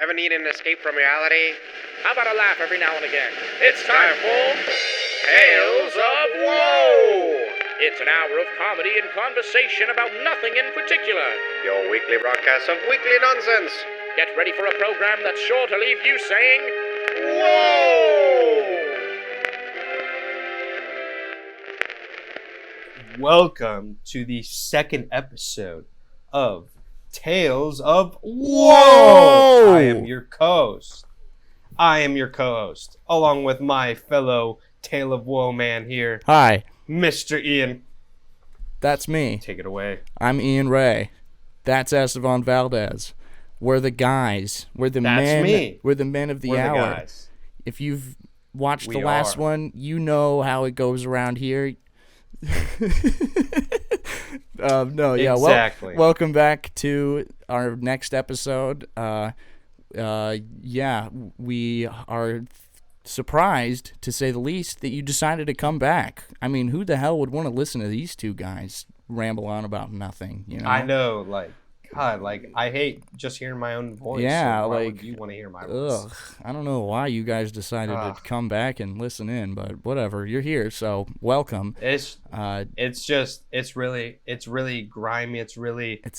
Ever need an escape from reality? How about a laugh every now and again? It's time for Tales of Woe! It's an hour of comedy and conversation about nothing in particular. Your weekly broadcast of weekly nonsense. Get ready for a program that's sure to leave you saying, Whoa! Welcome to the second episode of Tales of Whoa! I am your co-host. Along with my fellow Tale of Woe man here. Hi. Mr. Ian. That's me. Take it away. I'm Ian Ray. That's Estevan Valdez. We're the guys. We're the That's men. me. We're the men of the We're hour. the guys. If you've watched We the last are. one, you know how it goes around here. Exactly. Welcome back to our next episode. We are surprised, to say the least, that you decided to come back. I mean, who the hell would want to listen to these two guys ramble on about nothing? You know? I know, God, I hate just hearing my own voice. Yeah, so why like, would you want to hear my voice? Ugh, I don't know why you guys decided to come back and listen in, but whatever. You're here, so welcome. It's really grimy. It's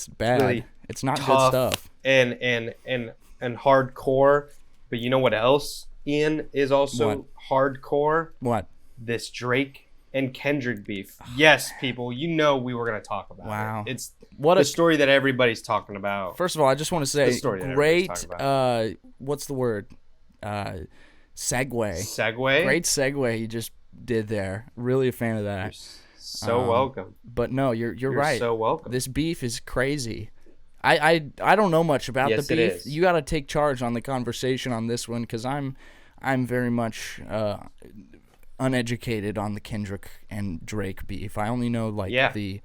bad. really it's not tough good stuff. and hardcore. But you know what else, Ian, is also hardcore? What? This Drake and Kendrick beef. Yes, people, you know we were going to talk about Wow. it. It's What the a story that everybody's talking about. First of all, I just want to say, The story that great. everybody's talking What's the word? Segue. Segue? Great segue you just did there. Really a fan of You're that. so welcome. But no, you're right. So welcome. This beef is crazy. I don't know much about Yes, the it beef. is. You got to take charge on the conversation on this one because I'm very much uneducated on the Kendrick and Drake beef. I only know the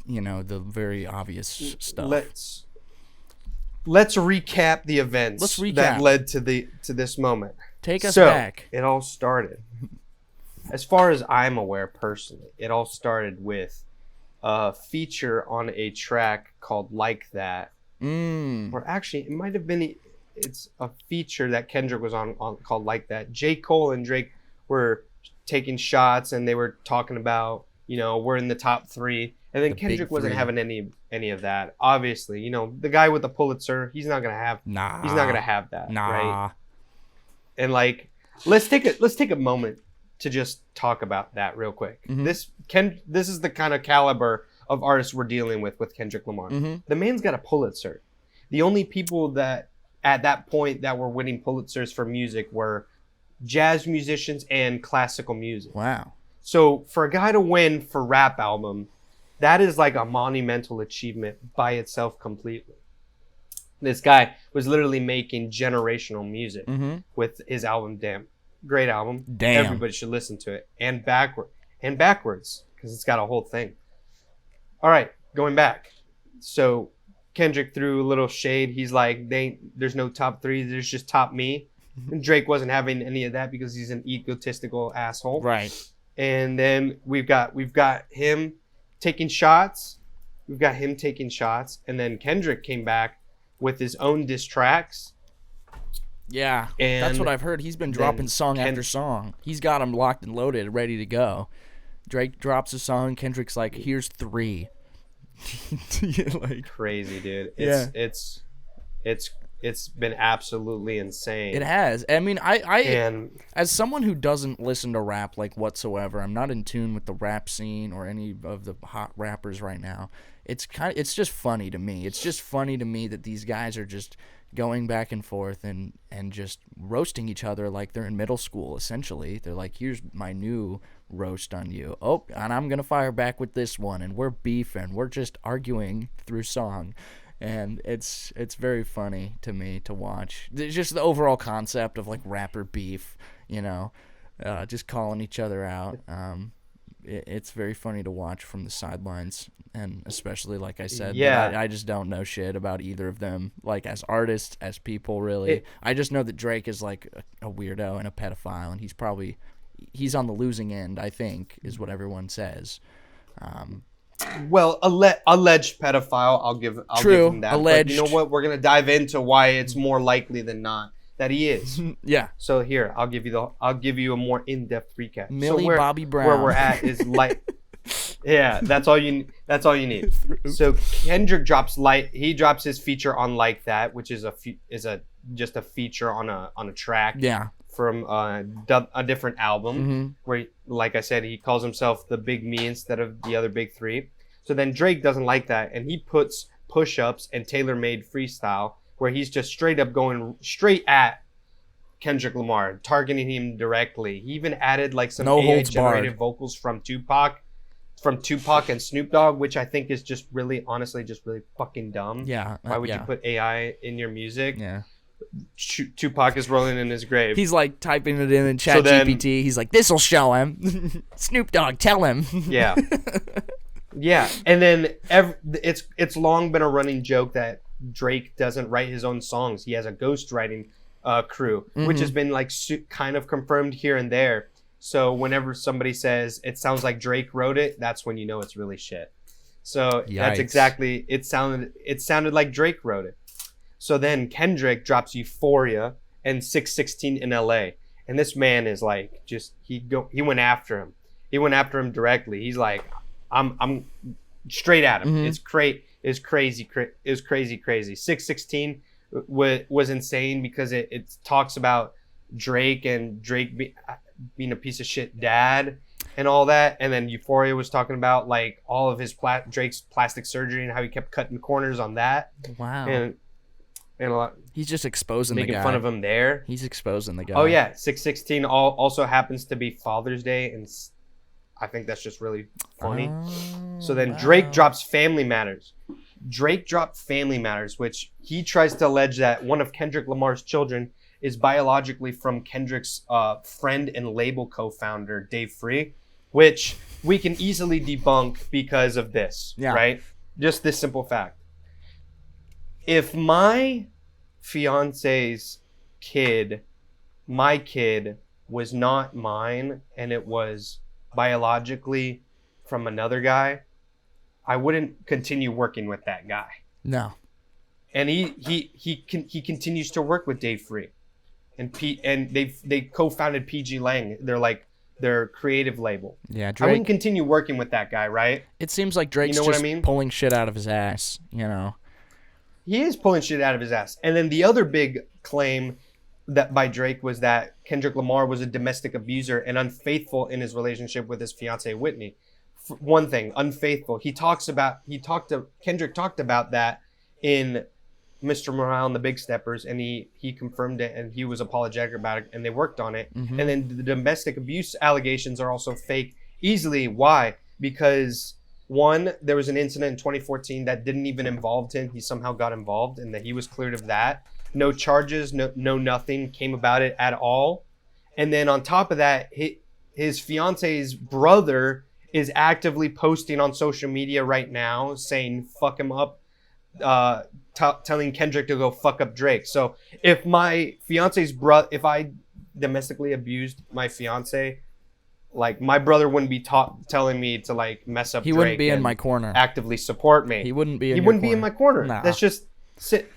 very obvious stuff. Let's recap the events Let's recap. that led to this moment. Take us So, back. It all started, as far as I'm aware personally, it all started with a feature on a track called Like That. Or actually, it might have been, it's a feature that Kendrick was on called Like That. J. Cole and Drake were taking shots and they were talking about, we're in the top three. And then The Kendrick big wasn't three. having any of that. Obviously, the guy with the Pulitzer, he's not gonna have that. Nah. Right? And let's take a moment to just talk about that real quick. Mhm. This is the kind of caliber of artists we're dealing with Kendrick Lamar. Mhm. The man's got a Pulitzer. The only people that at that point that were winning Pulitzers for music were jazz musicians and classical music. Wow. So for a guy to win for rap album, that is like a monumental achievement by itself completely. This guy was literally making generational music with his album, Damn. Great album. Damn. Everybody should listen to it. And backwards, because it's got a whole thing. All right, going back. So Kendrick threw a little shade. He's like, there's no top three, there's just top me. And Drake wasn't having any of that because he's an egotistical asshole. Right. And then we've got him taking shots. And then Kendrick came back with his own diss tracks. Yeah, And that's what I've heard. He's been dropping song after song. He's got them locked and loaded, ready to go. Drake drops a song. Kendrick's like, "Here's 3." Crazy, dude. Yeah. It's been absolutely insane. It has. I mean, And as someone who doesn't listen to rap whatsoever, I'm not in tune with the rap scene or any of the hot rappers right now. It's just funny to me. It's just funny to me that these guys are just going back and forth and just roasting each other like they're in middle school, essentially. They're like, here's my new roast on you. Oh, and I'm going to fire back with this one, and we're beefing. We're just arguing through song. And it's very funny to me to watch. It's just the overall concept of rapper beef, just calling each other out. It's very funny to watch from the sidelines, and especially like I said, Yeah. I just don't know shit about either of them, as artists, as people, really. I just know that Drake is a weirdo and a pedophile, and he's on the losing end, I think, is what everyone says. Well, alleged pedophile. I'll give him that. Alleged. But you know what? We're gonna dive into why it's more likely than not that he is. Yeah. So here, I'll give you a more in-depth recap. Millie so Bobby Brown. Where we're at is like, yeah, that's all you need. So Kendrick drops his feature on Like That, which is just a feature on a track. Yeah. From a different album where, like I said, he calls himself the Big Me instead of the other Big Three. So then Drake doesn't like that, and he puts push-ups and tailor-made freestyle where he's just straight up going straight at Kendrick Lamar, targeting him directly. He even added like some AI-generated vocals from Tupac and Snoop Dogg, which I think is just really, honestly, just really fucking dumb. Yeah. Why would you put AI in your music? Yeah. Tupac is rolling in his grave. He's like typing it in chat GPT. He's like, this'll show him. Snoop Dogg, tell him. Yeah. Yeah. And then it's long been a running joke that Drake doesn't write his own songs. He has a ghostwriting crew, which has been like kind of confirmed here and there. So whenever somebody says it sounds like Drake wrote it, that's when you know it's really shit. So that's exactly, it sounded like Drake wrote it. So then Kendrick drops Euphoria and 616 in LA. And this man is like, just, he went after him. He went after him directly. He's like, I'm straight at him. It's crazy. 616 was insane because it talks about Drake and Drake being a piece of shit dad and all that. And then Euphoria was talking about like all of his Drake's plastic surgery and how he kept cutting corners on that. Wow. And a lot, he's just exposing the guy. Making fun of him there. He's exposing the guy. Oh yeah, 616 also happens to be Father's Day, and I think that's just really funny. So then Drake drops Family Matters. Drake dropped Family Matters, which he tries to allege that one of Kendrick Lamar's children is biologically from Kendrick's friend and label co-founder, Dave Free, which we can easily debunk because of this, right? Just this simple fact. If my fiance's kid, my kid, was not mine and it was biologically from another guy, I wouldn't continue working with that guy. No. And he continues to work with Dave Free, and they co-founded PG Lang. They're like their creative label. Yeah, Drake. I wouldn't continue working with that guy, right? It seems like Drake's just pulling shit out of his ass, you know. He is pulling shit out of his ass. And then the other big claim that by Drake was that Kendrick Lamar was a domestic abuser and unfaithful in his relationship with his fiancée Whitney. One thing, unfaithful. Kendrick talked about that in Mr. Morale and the Big Steppers, and he confirmed it, and he was apologetic about it, and they worked on it. And then the domestic abuse allegations are also fake easily. Why? Because one, there was an incident in 2014 that didn't even involve him. He somehow got involved, and that he was cleared of that. No charges, no nothing came about it at all. And then on top of that, his fiance's brother is actively posting on social media right now saying fuck him up, telling Kendrick to go fuck up Drake. So if my fiance's if I domestically abused my fiance, like my brother wouldn't be telling me to like mess up Drake. He wouldn't be in my corner. Actively support me. He wouldn't be in my corner. Nah. That's just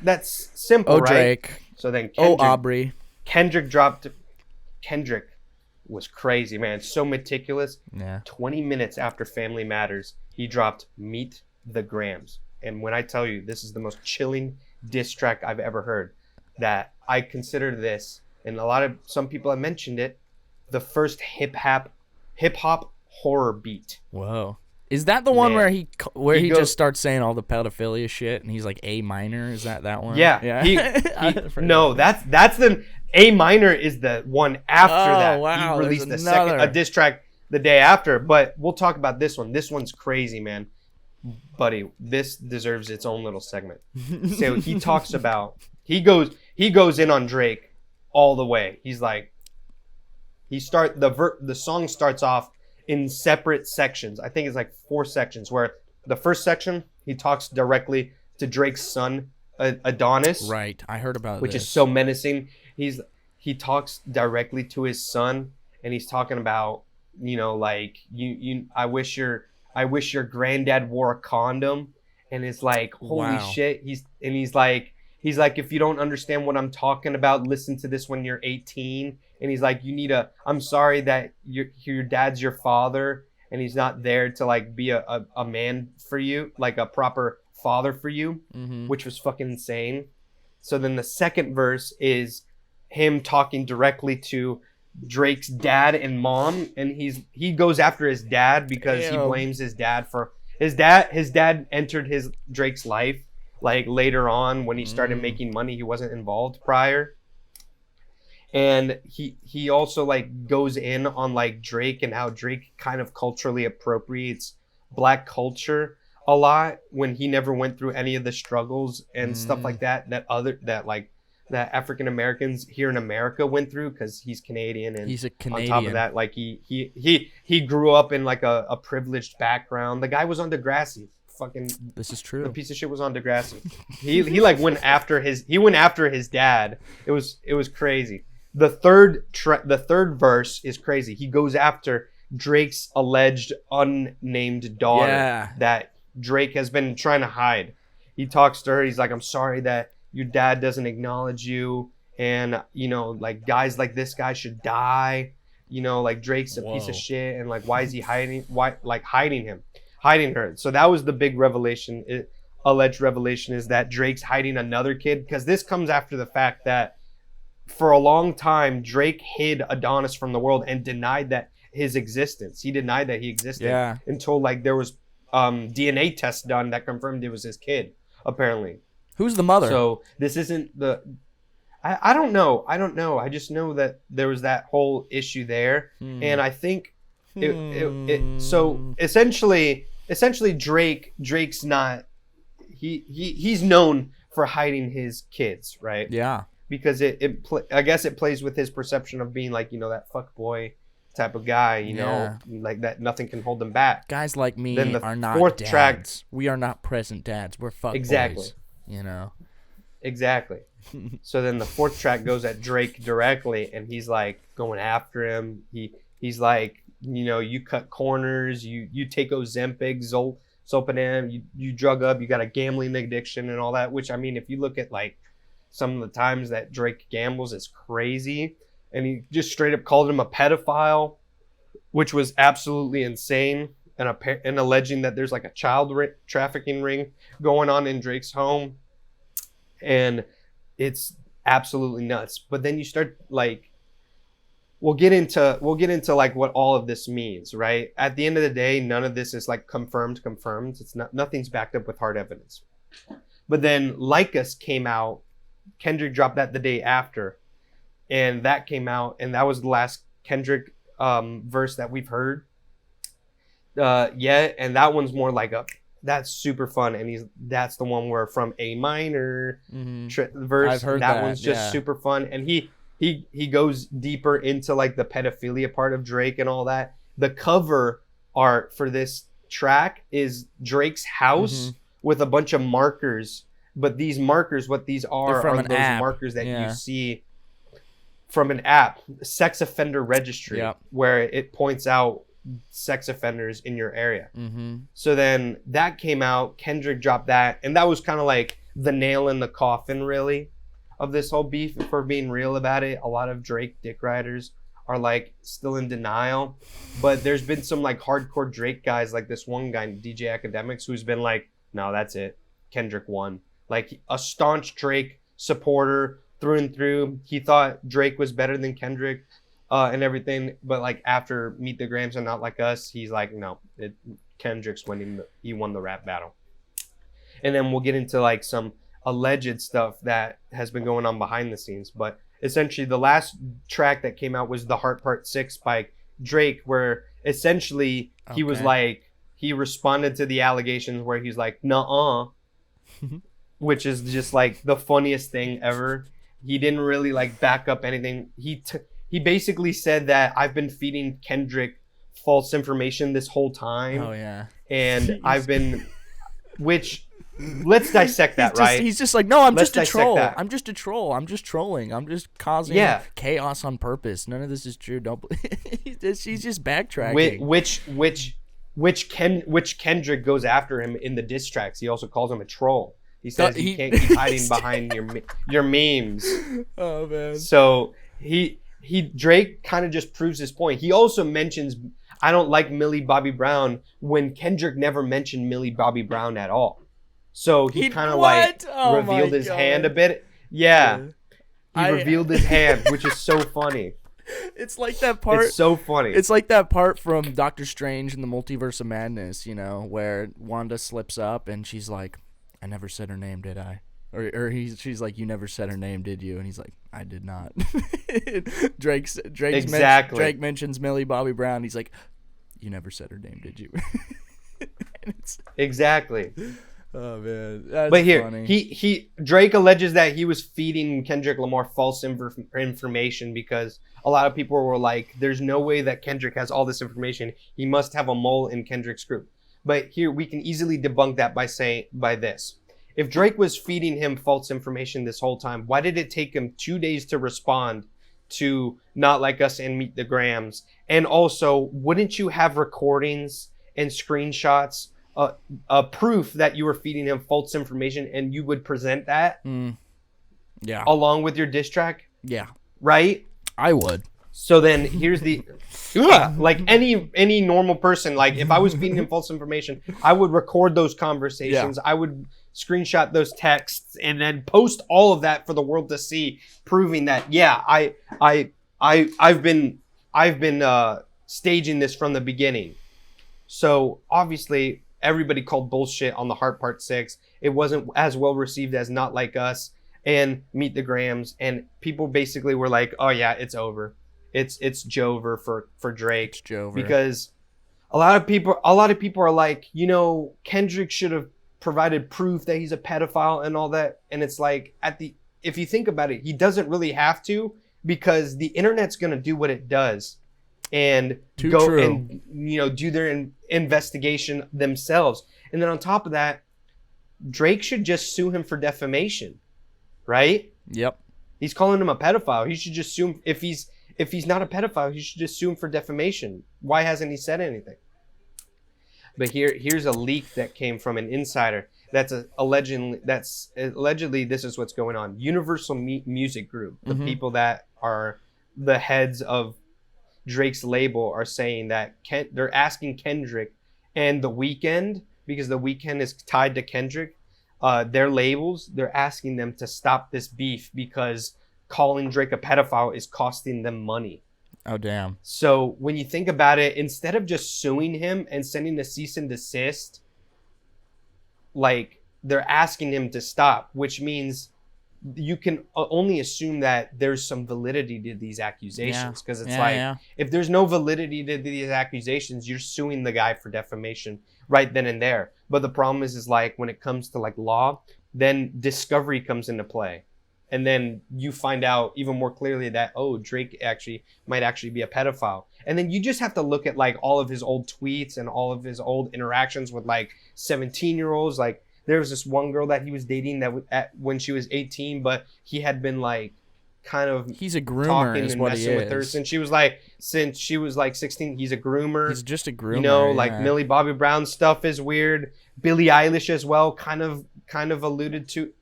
that's simple, right? Drake. So then Aubrey. Kendrick was crazy, man. So meticulous. Yeah. 20 minutes after Family Matters, he dropped Meet the Grams. And when I tell you this is the most chilling diss track I've ever heard, that I consider this, and some people have mentioned it, the first hip hop horror beat. Whoa. Is that the one where he just starts saying all the pedophilia shit and he's like A minor? Is that one? Yeah. No, that's the A minor is the one after that. Wow, he released a diss track the day after, but we'll talk about this one. This one's crazy, man. Buddy, this deserves its own little segment. So he talks about he goes in on Drake all the way. He's like the song starts off in separate sections. I think it's like 4 sections, where the first section he talks directly to Drake's son Adonis. Right, I heard about which is so menacing. He talks directly to his son, and he's talking about, you know, like I wish I wish your granddad wore a condom. And it's like, holy shit. He's like, if you don't understand what I'm talking about, listen to this when you're 18. And he's like, I'm sorry that your dad's your father and he's not there to like be a man for you, like a proper father for you, which was fucking insane. So then the second verse is him talking directly to Drake's dad and mom, and he goes after his dad because he blames his dad for his dad entered Drake's life like later on when he started making money. He wasn't involved prior. And he also like goes in on like Drake and how Drake kind of culturally appropriates black culture a lot when he never went through any of the struggles and stuff like that that African Americans here in America went through, because he's Canadian, and he's a Canadian. On top of that, like he grew up in like a privileged background. The guy was on Degrassi. Fucking, this is true. The piece of shit was on Degrassi. he like went after his dad. It was crazy. The third verse is crazy. He goes after Drake's alleged unnamed daughter that Drake has been trying to hide. He talks to her. He's like, I'm sorry that your dad doesn't acknowledge you, and like guys like this guy should die. Like Drake's a piece of shit, and like why is he hiding her? So that was the big revelation. Alleged revelation is that Drake's hiding another kid, because this comes after the fact that for a long time Drake hid Adonis from the world and denied that his existence. He denied that he existed until like there was DNA tests done that confirmed it was his kid, apparently. Who's the mother? So this isn't the... I don't know. I just know that there was that whole issue there. And I think... So essentially Drake's not... He's known for hiding his kids, right? Yeah. Because I guess it plays with his perception of being like, that fuckboy type of guy, like that nothing can hold him back. Guys like me are not dads. We are not present dads. We're fuckboys. Exactly. Exactly. So then the fourth track goes at Drake directly, and he's like going after him. He's like, you cut corners, you take Ozempic, Zolpidem, you drug up, you got a gambling addiction and all that, which, I mean, if you look at like some of the times that Drake gambles, it's crazy. And he just straight up called him a pedophile, which was absolutely insane. And alleging that there's like a child trafficking ring going on in Drake's home, and it's absolutely nuts. But then you start like, we'll get into like what all of this means, right? At the end of the day, none of this is like confirmed. It's nothing's backed up with hard evidence. But then Like Us came out. Kendrick dropped that the day after, and that came out, and that was the last Kendrick verse that we've heard. And that one's more like that's super fun, and that's the one where from A minor verse. I've heard that one's just super fun, and he goes deeper into like the pedophilia part of Drake and all that. The cover art for this track is Drake's house with a bunch of markers, but these markers, what these are those app. Markers that you see from an app, sex offender registry, where it points out sex offenders in your area. So then that came out, Kendrick dropped that, and that was kind of like the nail in the coffin, really, of this whole beef. If we're being real about it, a lot of Drake dick riders are like still in denial, but there's been some like hardcore Drake guys, like this one guy, DJ Academics, who's been like, no, that's it, Kendrick won. Like a staunch Drake supporter through and through. He thought Drake was better than Kendrick and everything, but like after Meet the Grams and Not Like Us, he's like, no, Kendrick's winning. He won the rap battle. And then we'll get into like some alleged stuff that has been going on behind the scenes. But essentially, the last track that came out was The Heart Part 6 by Drake, where essentially he was like, he responded to the allegations where he's like, nuh-uh, which is just like the funniest thing ever. He didn't really like back up anything. He basically said that I've been feeding Kendrick false information this whole time. Oh yeah. And I've been, which, let's dissect that, right? He's just like, no, I'm just a troll. I'm just a troll. I'm just trolling. I'm just causing chaos on purpose. None of this is true. Don't believe. He's just backtracking. which Kendrick goes after him in the diss tracks. He also calls him a troll. He says he can't keep hiding behind your memes. Oh man. So Drake kind of just proves his point. He also mentions, I don't like Millie Bobby Brown, when Kendrick never mentioned Millie Bobby Brown at all. So he kind of revealed his hand a bit. Yeah. He revealed his hand, which is so funny. It's like that part. It's so funny. It's like that part from Doctor Strange in the Multiverse of Madness, where Wanda slips up and she's like, I never said her name, did I? Or she's like, you never said her name, did you? And he's like, I did not. Drake mentions Millie Bobby Brown. He's like, you never said her name, did you? Exactly. Oh man, that's but here funny. Drake alleges that he was feeding Kendrick Lamar false information because a lot of people were like, there's no way that Kendrick has all this information. He must have a mole in Kendrick's group. But here we can easily debunk that by this. If Drake was feeding him false information this whole time, why did it take him 2 days to respond to Not Like Us and Meet the Grams? And also, wouldn't you have recordings and screenshots, proof that you were feeding him false information, and you would present that yeah, along with your diss track? Yeah. Right? I would. So then here's the... like any normal person, like if I was feeding him false information, I would record those conversations. I would screenshot those texts and then post all of that for the world to see, proving that I've been staging this from the beginning. So obviously everybody called bullshit on the Heart Part 6. It wasn't as well received as Not Like Us and Meet the Grams, and people basically were like, oh yeah, it's over. It's Jover for Drake. It's Jover. Because a lot of people are like, Kendrick should have provided proof that he's a pedophile and all that. And it's like, if you think about it, he doesn't really have to, because the internet's gonna do what it does and and do their investigation themselves. And then on top of that, Drake should just sue him for defamation, right? Yep. He's calling him a pedophile. He should just sue him. If he's not a pedophile, he should just sue him for defamation. Why hasn't he said anything? But here's a leak that came from an insider. Allegedly this is what's going on. Universal Music Group, the people that are the heads of Drake's label, are saying that they're asking Kendrick and The Weeknd, because The Weeknd is tied to Kendrick, their labels, they're asking them to stop this beef because calling Drake a pedophile is costing them money. Oh, damn. So when you think about it, instead of just suing him and sending a cease and desist, like, they're asking him to stop, which means you can only assume that there's some validity to these accusations. Because if there's no validity to these accusations, you're suing the guy for defamation right then and there. But the problem is like, when it comes to like law, then discovery comes into play. And then you find out even more clearly that, oh, Drake might actually be a pedophile. And then you just have to look at like all of his old tweets and all of his old interactions with like 17-year-olds. Like, there was this one girl that he was dating when she was 18, but he had been like kind of he's a groomer talking is and what messing he with her is. since she was like 16. He's a groomer. He's just a groomer. Millie Bobby Brown stuff is weird. Billie Eilish as well kind of alluded to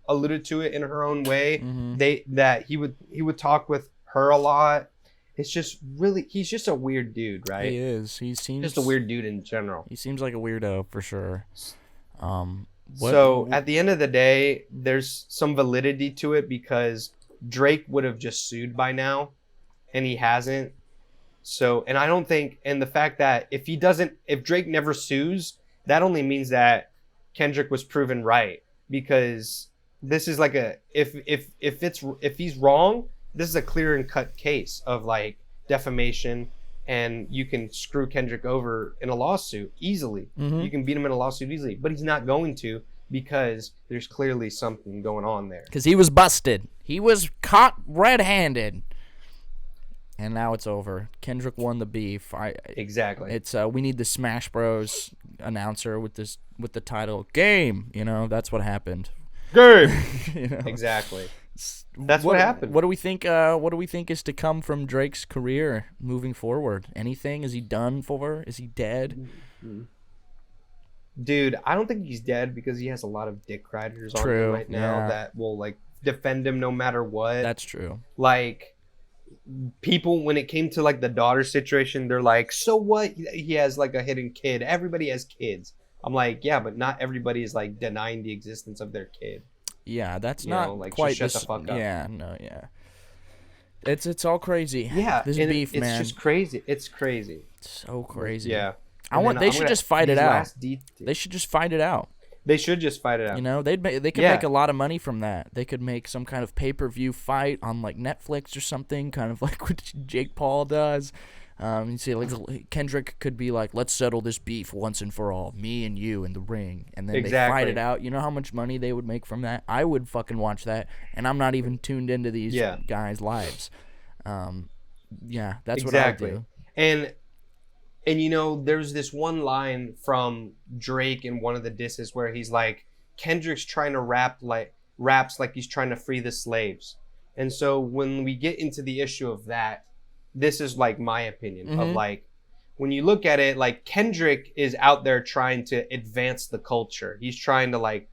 it in her own way. That he would talk with her a lot. It's just really, he's just a weird dude, right? He is. He seems just a weird dude in general. He seems like a weirdo for sure. So at the end of the day, there's some validity to it because Drake would have just sued by now, and he hasn't. So, and I don't think, and the fact that if Drake never sues, that only means that Kendrick was proven right, because this is like if he's wrong, this is a clear and cut case of like defamation, and you can screw Kendrick over in a lawsuit easily. You can beat him in a lawsuit easily, but he's not going to, because there's clearly something going on there. Because he was busted. He was caught red-handed. And now it's over. Kendrick won the beef. Exactly. It's we need the Smash Bros. Announcer with the title Game. That's what happened. Game. Exactly. That's what happened. What do we think? What do we think is to come from Drake's career moving forward? Anything? Is he done for? Is he dead? Dude, I don't think he's dead because he has a lot of dick riders on him True, right now yeah. that will like defend him no matter what. That's true. Like people, when it came to like the daughter situation, they're like, so what? He has like a hidden kid. Everybody has kids. I'm like, yeah, but not everybody is like denying the existence of their kid. Yeah, that's You not know, like, quite just shut this. the fuck up. Yeah, no, yeah. It's all crazy. Yeah, this and beef, it's man. just crazy. It's crazy. So crazy. Yeah. They should just fight it out. They should just fight it out. They should just fight it out. You know, they could make a lot of money from that. They could make some kind of pay-per-view fight on like Netflix or something, kind of like what Jake Paul does. You see, like Kendrick could be like, "Let's settle this beef once and for all, me and you in the ring," and then they fight it out. You know how much money they would make from that? I would fucking watch that, and I'm not even tuned into these guys' lives. Yeah, that's what I would do. And you know, there's this one line from Drake in one of the disses where he's like, Kendrick's trying to raps like he's trying to free the slaves. And so when we get into the issue of that, this is like my opinion of like, when you look at it, like Kendrick is out there trying to advance the culture. He's trying to like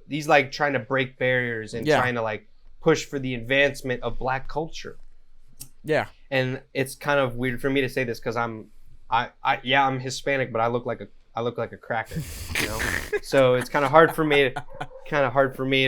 he's like trying to break barriers and trying to like push for the advancement of Black culture. Yeah. And it's kind of weird for me to say this because I'm Hispanic, but I look like a cracker, you know. So it's kind of hard for me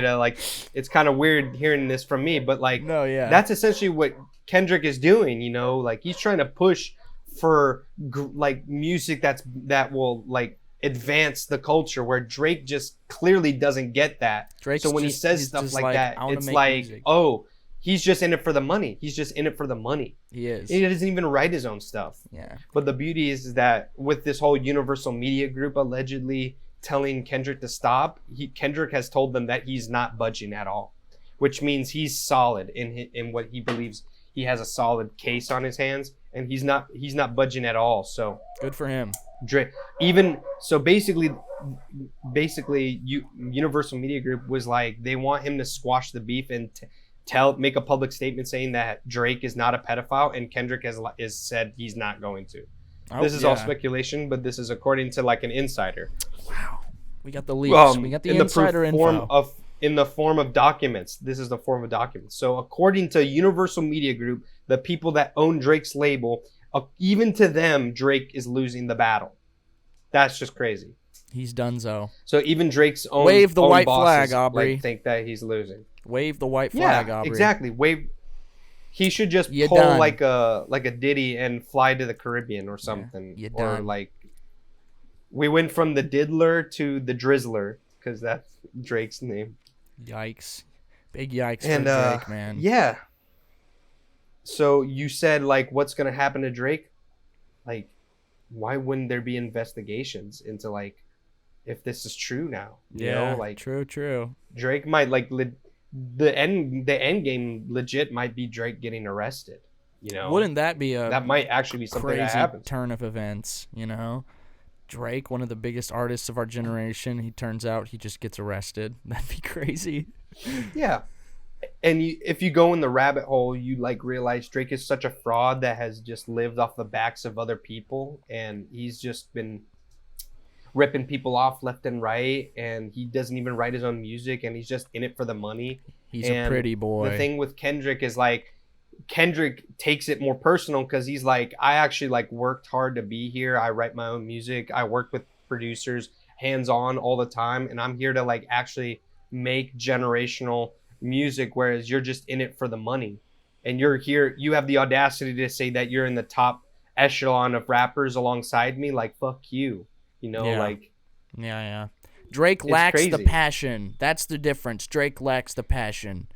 to like. It's kind of weird hearing this from me, but like, that's essentially what Kendrick is doing, you know. Like he's trying to push for like music that will like advance the culture, where Drake just clearly doesn't get that. So when he says stuff like that, it's like, music. Oh. He's just in it for the money. He's just in it for the money. He is. He doesn't even write his own stuff. Yeah. But the beauty is that with this whole Universal Media Group allegedly telling Kendrick to stop, Kendrick has told them that he's not budging at all, which means he's solid in what he believes. He has a solid case on his hands, and he's not budging at all. So good for him. Basically, Universal Media Group was like, they want him to squash the beef and make a public statement saying that Drake is not a pedophile, and Kendrick has said he's not going to. This is all speculation, but this is according to like an insider. Wow, we got the leaks. We got the insider info. In the form of documents. This is the form of documents. So according to Universal Media Group, the people that own Drake's label, even to them, Drake is losing the battle. That's just crazy. He's donezo. So even Drake's own wave the white bosses, flag, Aubrey. Like, think that he's losing. Wave the white flag, Aubrey. Exactly. Wave. He should just pull like a Diddy and fly to the Caribbean or something. Or like, we went from the Diddler to the Drizzler because that's Drake's name. Yikes! Big yikes for Drake, man. Yeah. So you said like, what's gonna happen to Drake? Like, why wouldn't there be investigations into like, if this is true now? You know, like true. Drake might like. The end game legit might be Drake getting arrested. You know, wouldn't that be that might actually be something crazy that happens. Turn of events? You know, Drake, one of the biggest artists of our generation, he turns out he just gets arrested. That'd be crazy. Yeah, and if you go in the rabbit hole, you like realize Drake is such a fraud that has just lived off the backs of other people, and he's just been ripping people off left and right, and he doesn't even write his own music, and he's just in it for the money. He's a pretty boy. The thing with Kendrick is like, Kendrick takes it more personal because he's like, I actually like worked hard to be here. I write my own music. I work with producers hands-on all the time, and I'm here to like actually make generational music, whereas you're just in it for the money. And you're here, you have the audacity to say that you're in the top echelon of rappers alongside me. Like, fuck you. You know, like... Yeah. Drake lacks the passion. That's the difference. Drake lacks the passion.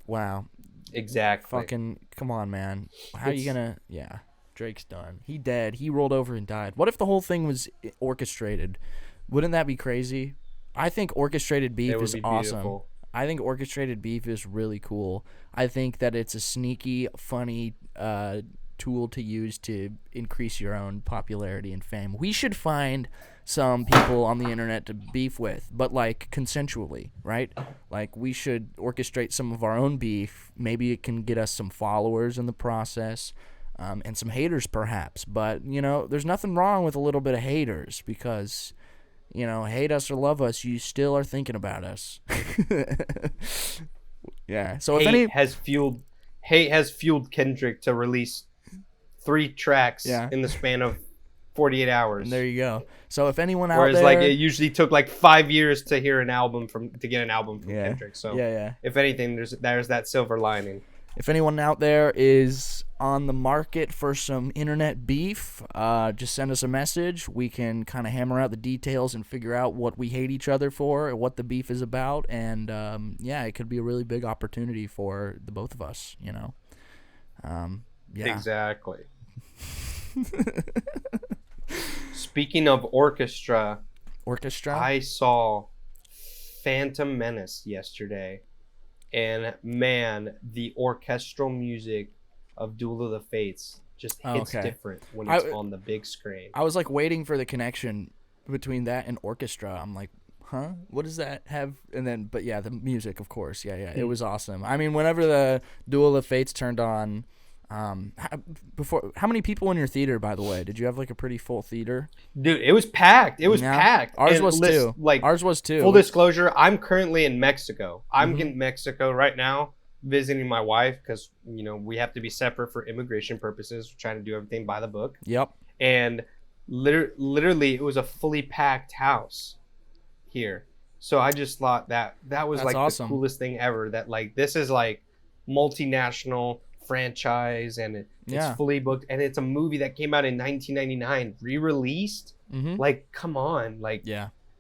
Wow. Exactly. Fucking, come on, man. How are you gonna... Yeah. Drake's done. He dead. He rolled over and died. What if the whole thing was orchestrated? Wouldn't that be crazy? I think orchestrated beef is awesome. I think orchestrated beef is really cool. I think that it's a sneaky, funny tool to use to increase your own popularity and fame. We should find some people on the internet to beef with, but like consensually, right? Like we should orchestrate some of our own beef. Maybe it can get us some followers in the process. and some haters perhaps. But, there's nothing wrong with a little bit of haters because, hate us or love us, you still are thinking about us. Yeah. So hate has fueled Kendrick to release 3 tracks in the span of 48 hours. And there you go. So if anyone out Whereas there, like it usually took like 5 years to get an album from Kendrick. So if anything, there's that silver lining. If anyone out there is on the market for some internet beef, just send us a message. We can kind of hammer out the details and figure out what we hate each other for or what the beef is about. And, it could be a really big opportunity for the both of us, Exactly. Speaking of orchestra, I saw Phantom Menace yesterday. And man, the orchestral music of Duel of the Fates just hits different when it's on the big screen. I was like waiting for the connection between that and orchestra. I'm like, huh? What does that have? And then, but yeah, the music, of course. Yeah. It was awesome. I mean, whenever the Duel of Fates turned on, how many people in your theater, by the way? Did you have like a pretty full theater? Dude, it was packed. Packed. Ours was too. Ours was too. Full disclosure, I'm currently in Mexico. I'm in Mexico right now visiting my wife because, we have to be separate for immigration purposes. We're trying to do everything by the book. Yep. And literally, it was a fully packed house here. So I just thought that was That's like awesome. The coolest thing ever. That like this is like multinational franchise and it's fully booked, and it's a movie that came out in 1999, re-released. Like, come on, like,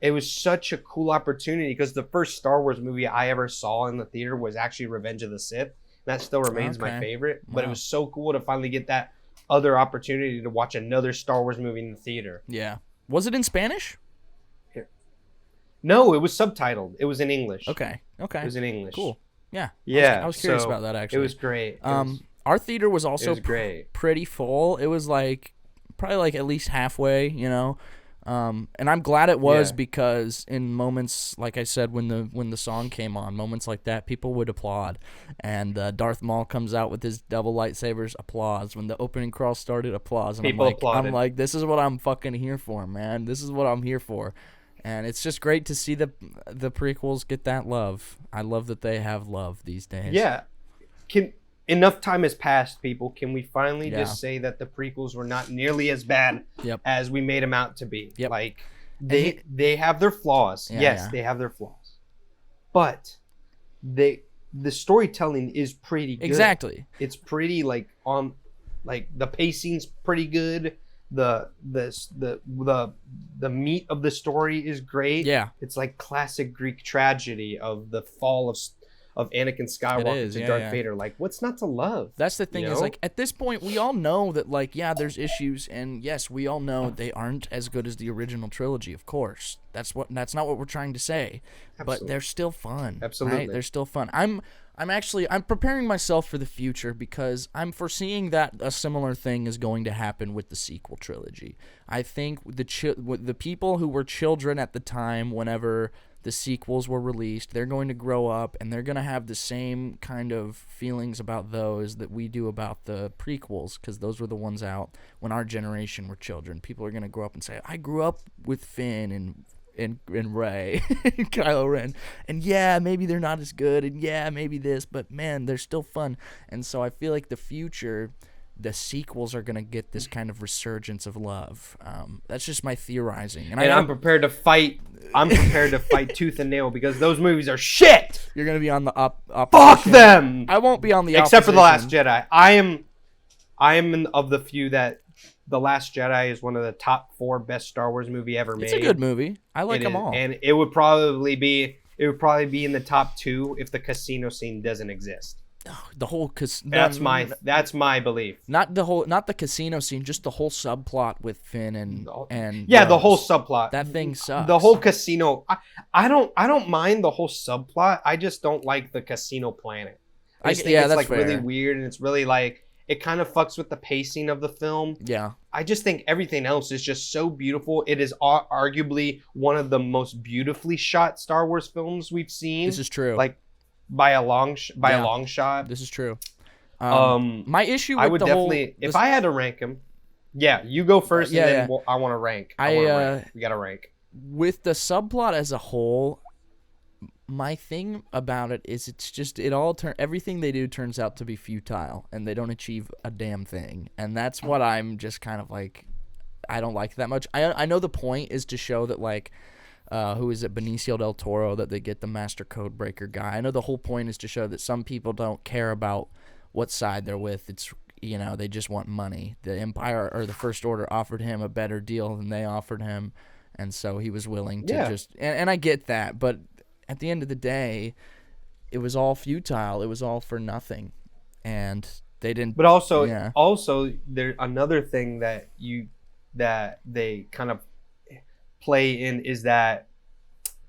it was such a cool opportunity because the first Star Wars movie I ever saw in the theater was actually Revenge of the Sith. That still remains my favorite, but it was so cool to finally get that other opportunity to watch another Star Wars movie in the theater. Yeah. Was it in Spanish? No, it was subtitled. It was in English. Okay. It was in English. Cool. Yeah. I was curious about that, actually. It was great. Our theater was also great. Pretty full. It was probably like at least halfway, and I'm glad it was because in moments, like I said, when the song came on, moments like that, people would applaud. And Darth Maul comes out with his double lightsabers, applause. When the opening crawl started, applause. And people applauded. I'm like, this is what I'm fucking here for, man. This is what I'm here for. And it's just great to see the prequels get that love. I love that they have love these days. Yeah. Enough time has passed, people. Can we finally just say that the prequels were not nearly as bad as we made them out to be? Yep. Like, they have their flaws. They have their flaws. But the storytelling is pretty good. Exactly. It's pretty, like the pacing's pretty good. The meat of the story is great. Yeah. It's like classic Greek tragedy of the fall of Anakin Skywalker to Darth Vader. Like, what's not to love? That's the thing is, like, at this point, we all know that, like, there's issues, and yes, we all know they aren't as good as the original trilogy, of course. That's not what we're trying to say. Absolutely. But they're still fun. Absolutely. Right? They're still fun. I'm preparing myself for the future because I'm foreseeing that a similar thing is going to happen with the sequel trilogy. I think the people who were children at the time whenever the sequels were released, they're going to grow up and they're going to have the same kind of feelings about those that we do about the prequels, because those were the ones out when our generation were children. People are going to grow up and say, I grew up with Finn and Rey and Kylo Ren, and maybe they're not as good, and maybe this, but man, they're still fun. And so I feel like the future, the sequels are going to get this kind of resurgence of love. That's just my theorizing. And I'm prepared to fight. I'm prepared to fight tooth and nail because those movies are shit. You're going to be on the opposition. Fuck them. I won't be on the except opposition. for The Last Jedi. I am of the few that The Last Jedi is one of the top 4 best Star Wars movie ever made. It's a good movie. I like them all. And it would probably be in the top 2 if the casino scene doesn't exist. The whole that's my belief. Not the casino scene, just the whole subplot with Finn and the whole subplot. That thing sucks. The whole casino. I don't mind the whole subplot. I just don't like the casino planet. I just think it's like fair. Really weird, and it's really like it kind of fucks with the pacing of the film. Yeah. I just think everything else is just so beautiful. It is arguably one of the most beautifully shot Star Wars films we've seen. This is true. Like by a long shot. This is true. My issue with I would the whole definitely, if I had to rank them, yeah, you go first, yeah, and then yeah. I want to rank. We gotta rank. With the subplot as a whole, my thing about it is it's just everything they do turns out to be futile, and they don't achieve a damn thing, and that's what I'm just kind of like. I don't like that much. I know the point is to show that like. Who is it, Benicio del Toro, that they get the master code breaker guy. I know the whole point is to show that some people don't care about what side they're with. It's, they just want money. The Empire or the First Order offered him a better deal than they offered him, and so he was willing to just... And I get that, but at the end of the day, it was all futile. It was all for nothing, and they didn't... But also, there another thing that they kind of play in is that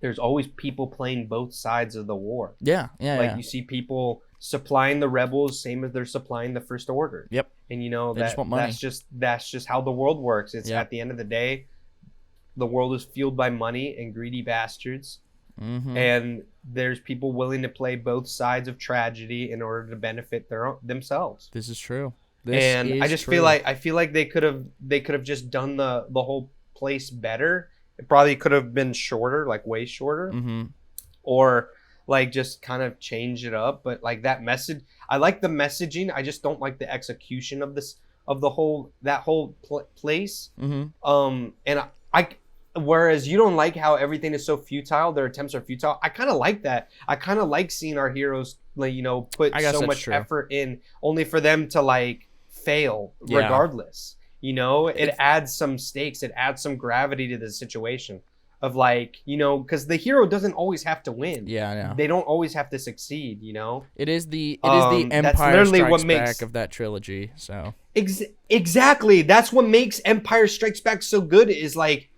there's always people playing both sides of the war. Yeah. You see people supplying the rebels same as they're supplying the First Order. Yep. And they just want money. that's just how the world works. It's at the end of the day, the world is fueled by money and greedy bastards. Mm-hmm. And there's people willing to play both sides of tragedy in order to benefit themselves. This is true. I feel like they could have just done the whole place better. It probably could have been shorter, like way shorter, or like just kind of change it up. But like that message, I like the messaging. I just don't like the execution of that whole place. Mm-hmm. And I whereas you don't like how everything is so futile, their attempts are futile. I kind of like that. I kind of like seeing our heroes, like, put so much effort in, only for them to like fail regardless. It adds some stakes. It adds some gravity to the situation of like, because the hero doesn't always have to win. Yeah, I know. They don't always have to succeed, It is the Empire Strikes Back of that trilogy, so. Exactly. That's what makes Empire Strikes Back so good is like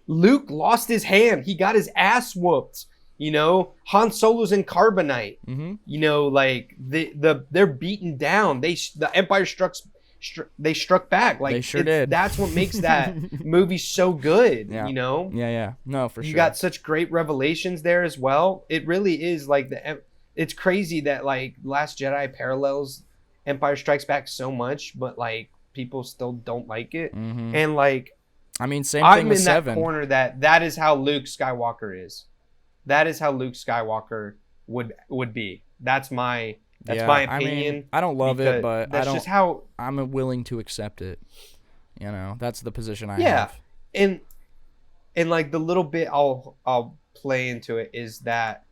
Luke lost his hand. He got his ass whooped. Han Solo's in carbonite. Mm-hmm. Like they're beaten down. The Empire they struck back. Like they sure did. That's what makes that movie so good. Yeah. Yeah. No, for sure. You got such great revelations there as well. It really is like it's crazy that like Last Jedi parallels Empire Strikes Back so much, but like people still don't like it. Mm-hmm. And like, I mean, same thing with 7. I'm in that corner that is how Luke Skywalker is. That is how Luke Skywalker would be. That's my opinion. I mean, I don't love it, but that's just how I'm willing to accept it. That's the position I have. Yeah, and like the little bit I'll play into it is that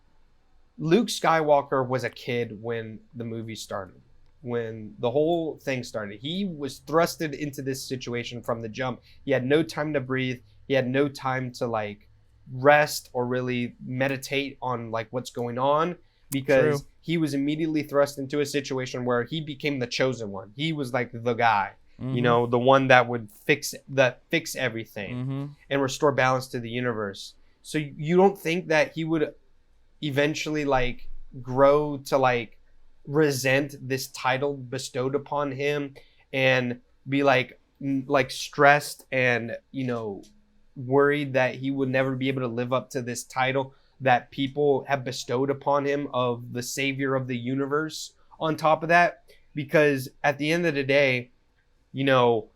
Luke Skywalker was a kid when the movie started. When the whole thing started, he was thrusted into this situation from the jump. He had no time to breathe. He had no time to like rest or really meditate on like what's going on, because he was immediately thrust into a situation where he became the chosen one. He was like the guy, the one that would fix everything and restore balance to the universe. So you don't think that he would eventually like grow to like resent this title bestowed upon him and be like stressed and worried that he would never be able to live up to this title that people have bestowed upon him of the savior of the universe on top of that? Because at the end of the day, Luke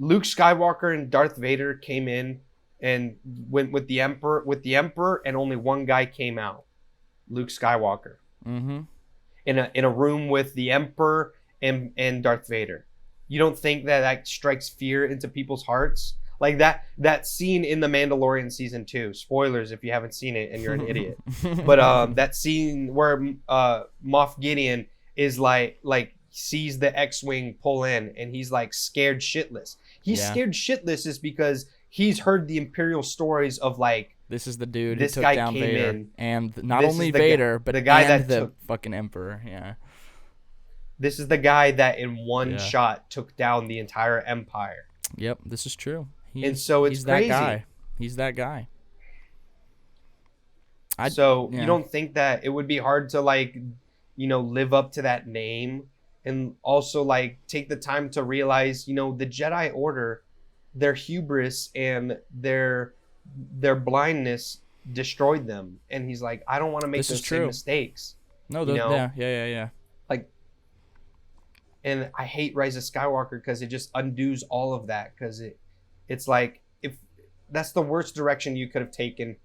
Skywalker and Darth Vader came in and went with the Emperor, and only one guy came out, Luke Skywalker. Mm-hmm. In a room with the Emperor and Darth Vader. You don't think that strikes fear into people's hearts? Like that scene in The Mandalorian season 2. Spoilers if you haven't seen it and you're an idiot. But that scene where Moff Gideon is like sees the X-wing pull in and he's like scared shitless. He's scared shitless is because he's heard the Imperial stories of like, this is the dude who took down Vader, and not only Vader, but the fucking Emperor. Yeah. This is the guy that in one shot took down the entire Empire. Yep, this is true. And so it's crazy. He's that guy. You don't think that it would be hard to like, live up to that name, and also like take the time to realize, the Jedi Order, their hubris and their blindness destroyed them, and he's like, I don't want to make those same mistakes. No, yeah. And I hate Rise of Skywalker because it just undoes all of that, because it's like, if that's the worst direction you could have taken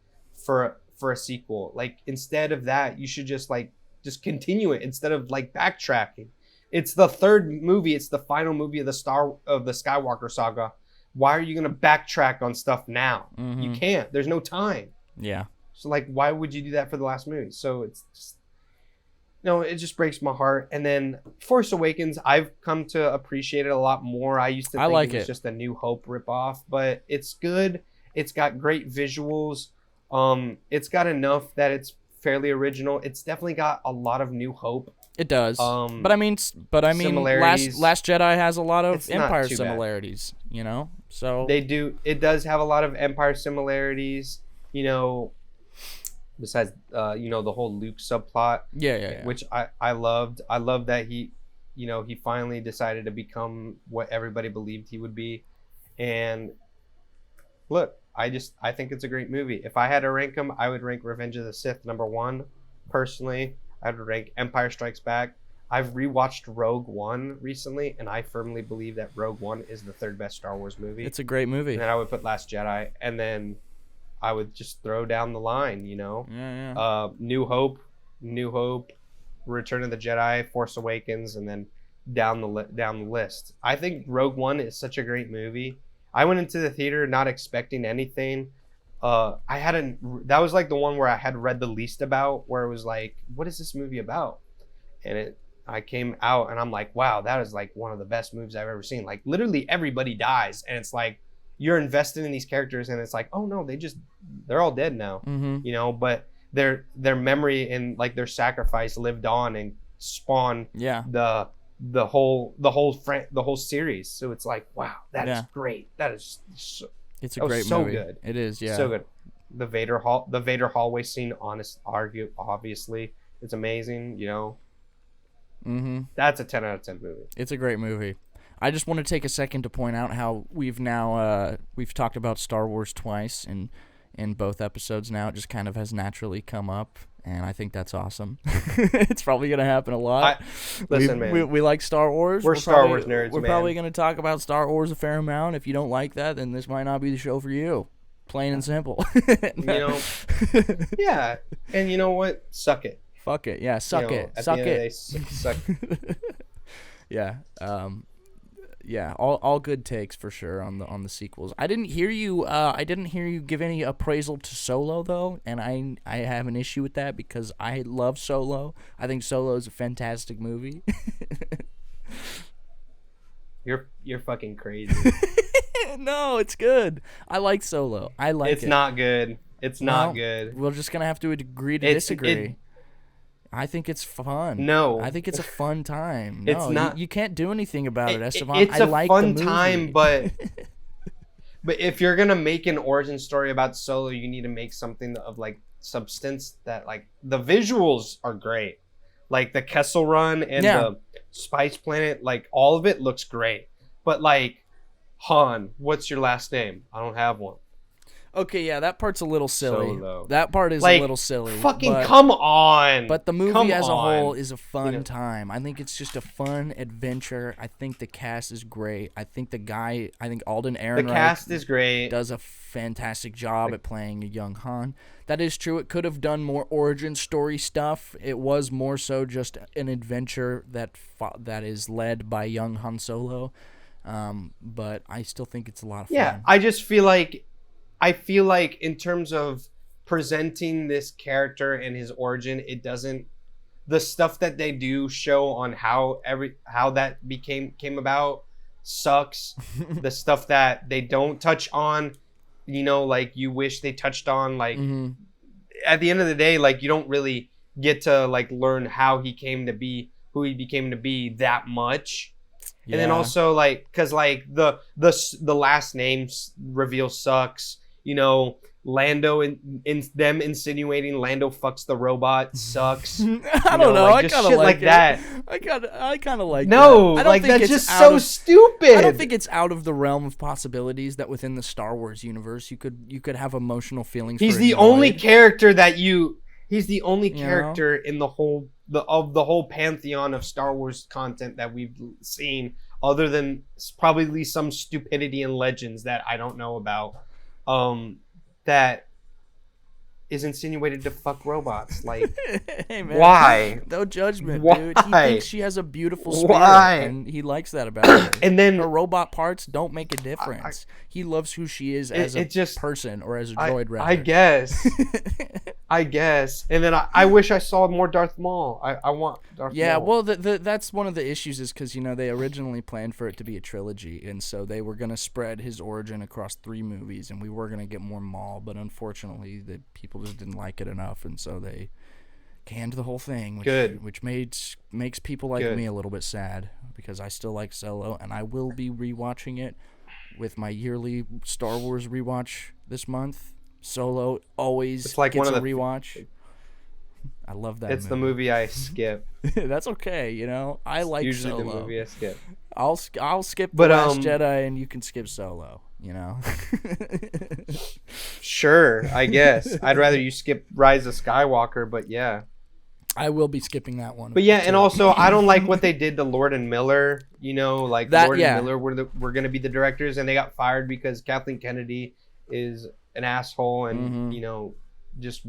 for a sequel. Like, instead of that, you should just continue it instead of like backtracking. It's the third movie, it's the final movie of the Skywalker saga. Why are you gonna backtrack on stuff now? Mm-hmm. You can't. There's no time. Yeah. So like, why would you do that for the last movie? So it's just, no, it just breaks my heart. And then Force Awakens, I've come to appreciate it a lot more. I used to think it was just a New Hope ripoff, but it's good. It's got great visuals. It's got enough that it's fairly original. It's definitely got a lot of New Hope. It does. But I mean, similarities. Last Jedi has a lot of Empire too similarities, you know? So they do. It does have a lot of Empire similarities, you know, besides, you know, the whole Luke subplot. Yeah. Which I loved. I love that he finally decided to become what everybody believed he would be. And look, I think it's a great movie. If I had to rank them, I would rank Revenge of the Sith #1. Personally, I'd rank Empire Strikes Back. I've rewatched Rogue One recently, and I firmly believe that Rogue One is the third best Star Wars movie. It's a great movie. And then I would put Last Jedi, and then I would just throw down the line, you know? Yeah. New Hope, Return of the Jedi, Force Awakens, and then down the list. I think Rogue One is such a great movie. I went into the theater not expecting anything. That was like the one where I had read the least about, where it was like, what is this movie about? And I came out and I'm like, wow, that is like one of the best movies I've ever seen. Like, literally everybody dies, and it's like, you're invested in these characters, and it's like, oh no, they're all dead now. Mm-hmm. You know, but their memory and like their sacrifice lived on and spawned the whole series. So it's like, wow, that is great. That is it's a great so movie. Good. It is, yeah. So good. The Vader hallway scene, obviously, it's amazing, you know. Mm-hmm. That's a 10 out of 10 movie. It's a great movie. I just want to take a second to point out how we've talked about Star Wars twice in both episodes now. It just kind of has naturally come up, and I think that's awesome. It's probably going to happen a lot. Listen, man. We like Star Wars. We're Star Wars nerds, We're probably going to talk about Star Wars a fair amount. If you don't like that, then this might not be the show for you. Plain and simple. You know, yeah. And you know what? Suck it. Fuck it. Yeah, suck it. Suck it. Suck. Yeah. Yeah, all good takes for sure on the sequels. I didn't hear you give any appraisal to Solo though, and I have an issue with that because I love Solo. I think Solo is a fantastic movie. You're fucking crazy. No, it's good. I like Solo. It's not good. It's not good. We're just gonna have to agree to disagree. I think it's fun. No. I think it's a fun time. No, it's not. You can't do anything about it, Estevan. It's a fun the time, but if you're going to make an origin story about Solo, you need to make something of, like, substance that, like, the visuals are great. Like, the Kessel Run and the Spice Planet, like, all of it looks great. But, like, Han, what's your last name? I don't have one. Okay, yeah, that part's a little silly. Solo. That part is a little silly. Fucking come on. But the movie as a whole is a fun time. I think it's just a fun adventure. I think the cast is great. I think Alden Ehrenreich. The cast is great. Does a fantastic job at playing a young Han. That is true. It could have done more origin story stuff. It was more so just an adventure that is led by young Han Solo. But I still think it's a lot of fun. Yeah, I feel like in terms of presenting this character and his origin, the stuff that they do show on how that came about sucks. The stuff that they don't touch on, you know, like you wish they touched on, like at the end of the day, like you don't really get to like learn how he came to be who he became to be that much. Yeah. And then also like, cause like the last name reveal sucks. You know, Lando in them insinuating Lando fucks the robot sucks. I don't know. Like, I kind of like that. I kind of like no, that. like that's just so stupid. I don't think it's out of the realm of possibilities that within the Star Wars universe you could have emotional feelings. He's the only character in the whole the whole pantheon of Star Wars content that we've seen, other than probably some stupidity and legends that I don't know about, that is insinuated to fuck robots. Like, hey, man, why? No judgment, Why? dude. He thinks she has a beautiful spirit, Why? and he likes that about her. And then her robot parts don't make a difference. He loves who she is as a person or as a droid, rather. I guess. And then I wish I saw more Darth Maul. I want Darth Maul. Yeah, well, that's one of the issues is because, they originally planned for it to be a trilogy, and so they were going to spread his origin across 3 movies, and we were going to get more Maul, but unfortunately, the people just didn't like it enough, and so they canned the whole thing, which makes people like me a little bit sad, because I still like Solo, and I will be rewatching it with my yearly Star Wars rewatch this month. Solo always it's like gets one of a the rewatch. I love that. It's the movie I skip. That's okay, I like usually Solo. the movie I skip. I'll skip The Last Jedi, and you can skip Solo. Sure, I guess. I'd rather you skip Rise of Skywalker, but yeah. I will be skipping that one. But yeah, and also I don't like what they did to Lord and Miller. Lord and Miller were going to be the directors, and they got fired because Kathleen Kennedy is an asshole and just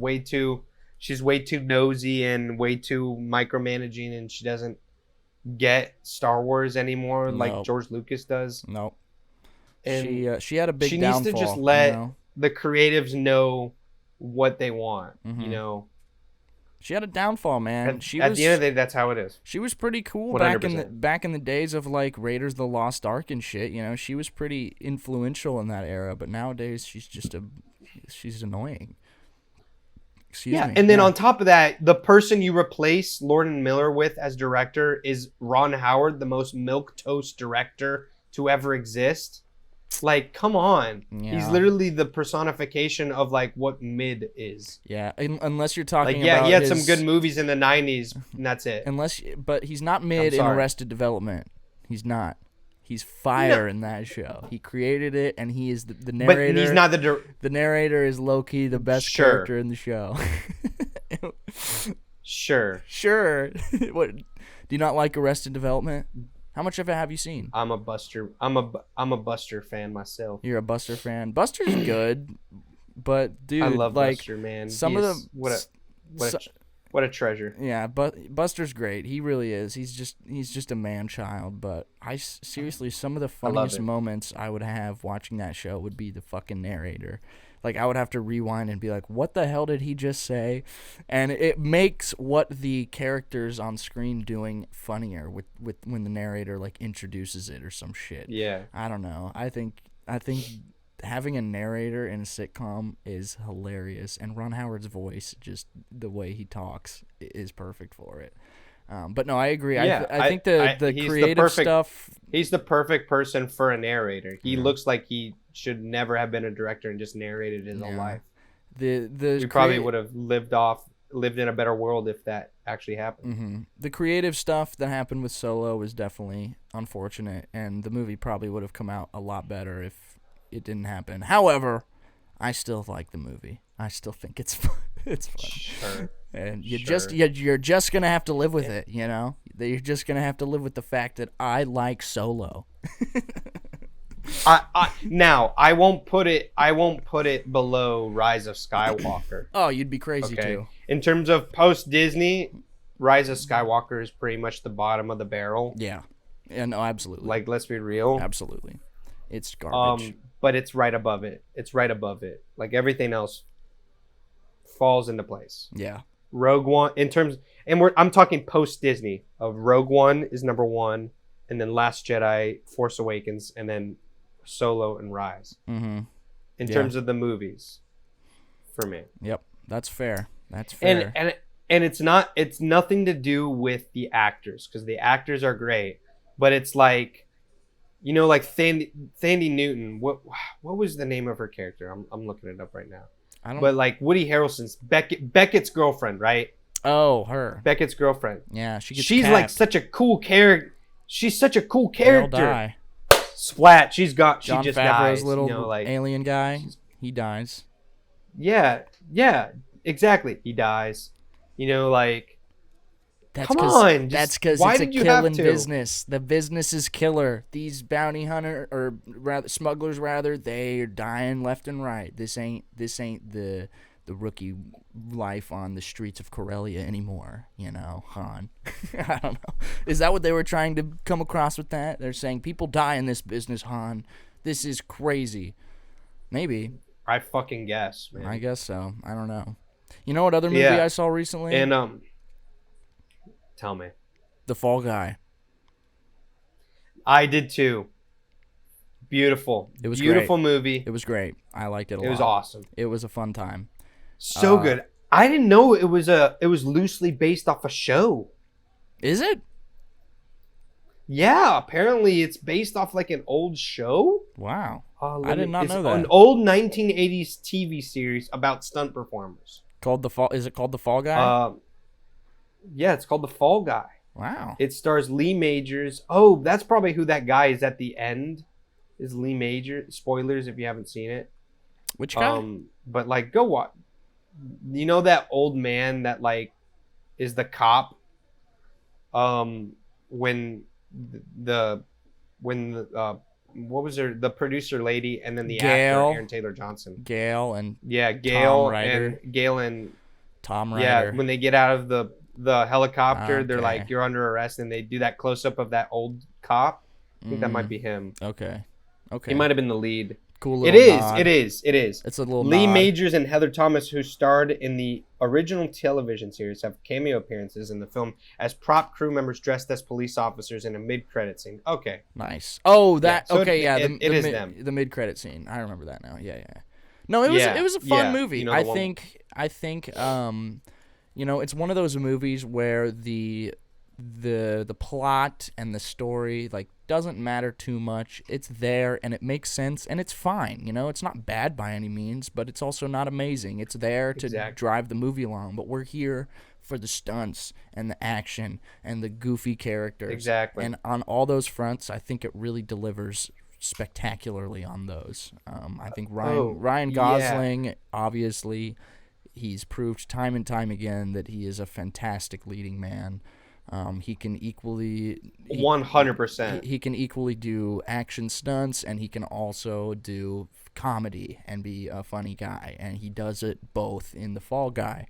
she's way too nosy and way too micromanaging, and she doesn't get Star Wars anymore like George Lucas does. Nope. And she had a big she downfall. needs to just let the creatives know what they want. She had a downfall, man. At the end of the day, that's how it is. She was pretty cool 100%. back in the days of like Raiders of the Lost Ark and shit. She was pretty influential in that era. But nowadays, she's annoying. Excuse me. And then on top of that, the person you replace Lord and Miller with as director is Ron Howard, the most milquetoast director to ever exist. Like, come on. Yeah. He's literally the personification of like what mid is. Yeah, unless you're talking about he had some good movies in the 90s, and that's it. But he's not mid in Arrested Development. He's not. He's fire in that show. He created it, and he is the narrator. But he's not the narrator is low-key the best character in the show. Sure. What? Do you not like Arrested Development? How much of it have you seen? I'm a Buster. I'm a Buster fan myself. You're a Buster fan. Buster's good, but dude, I love Buster, man. What a treasure. Yeah, but Buster's great. He really is. He's just a man child. But seriously, some of the funniest moments I would have watching that show would be the fucking narrator. Like, I would have to rewind and be like, what the hell did he just say? And it makes what the characters on screen doing funnier with when the narrator, like, introduces it or some shit. Yeah. I don't know. I think having a narrator in a sitcom is hilarious. And Ron Howard's voice, just the way he talks, is perfect for it. But no, I agree. Yeah, I think the creative stuff... He's the perfect person for a narrator. He looks like he should never have been a director and just narrated his whole life. He probably would have lived in a better world if that actually happened. Mm-hmm. The creative stuff that happened with Solo was definitely unfortunate, and the movie probably would have come out a lot better if it didn't happen. However, I still like the movie. I still think it's fun. It's fun. Sure. And you're just gonna have to live with it, You're just gonna have to live with the fact that I like Solo. I won't put it below Rise of Skywalker. Oh, you'd be crazy too. In terms of post Disney, Rise of Skywalker is pretty much the bottom of the barrel. Yeah. Yeah, no, absolutely. Like, let's be real. Absolutely. It's garbage. But it's right above it. Like, everything else falls into place. Yeah. Rogue One, I'm talking post Disney. Rogue One is number 1, and then Last Jedi, Force Awakens, and then Solo and Rise. Mm-hmm. In terms of the movies, for me. Yep, that's fair. And it's nothing to do with the actors, because the actors are great, but it's like, like Thandie Newton. What was the name of her character? I'm looking it up right now. But like Woody Harrelson's Beckett's girlfriend, right? Oh, her. Beckett's girlfriend. Yeah, she's capped. Like such a cool character. She's such a cool character. They'll die. Splat. She just Favreau's dies. little alien guy. He dies. Yeah, exactly. He dies. Come on, That's just because why it's a did you have killing to? business. The business is killer. These bounty hunter or rather smugglers, they are dying left and right. This ain't the rookie life on the streets of Corellia anymore. You know, Han. I don't know. Is that what they were trying to come across with that? They're saying people die in this business, Han. This is crazy. Maybe. I fucking guess, man. I guess so. I don't know. You know what other movie I saw recently? And tell me. The Fall Guy. I did too. Beautiful. It was beautiful great. movie. It was great. I liked it a lot. It was awesome. It was a fun time. So good. I didn't know it was loosely based off a show. Is it? Yeah, apparently it's based off like an old show. Wow. I did not know An that. old 1980s TV series about stunt performers. Is it called The Fall Guy? Yeah, it's called The Fall Guy. Wow. It stars Lee Majors. Oh, that's probably who that guy is at the end. Is Lee Majors? Spoilers if you haven't seen it. Which guy? But like, go watch. You know that old man that like is the cop. When what was her, the producer lady, and then the actor Aaron Taylor Johnson. Gail and Gail and Tom Ryder. Yeah, when they get out of the helicopter, they're Okay. like, you're under arrest, and they do that close up of that old cop. I think that might be him. Okay. He might have been the lead. Cool It little is. nod. It is. It is. It's a little Lee nod. Majors and Heather Thomas, who starred in the original television series, have cameo appearances in the film as prop crew members dressed as police officers in a mid-credit scene. Okay. Nice. Oh, that. Yeah, so okay, yeah. it is them. The mid-credit scene. I remember that now. Yeah. No, it was a fun movie. You know, I think you know, it's one of those movies where the plot and the story like doesn't matter too much. It's there and it makes sense and it's fine. You know, it's not bad by any means, but it's also not amazing. It's there to drive the movie along, but we're here for the stunts and the action and the goofy characters. Exactly. And on all those fronts, I think it really delivers spectacularly on those. I think Ryan Gosling, obviously, he's proved time and time again that he is a fantastic leading man. He can equally 100%. He can equally do action stunts, and he can also do comedy and be a funny guy, and he does it both in The Fall Guy.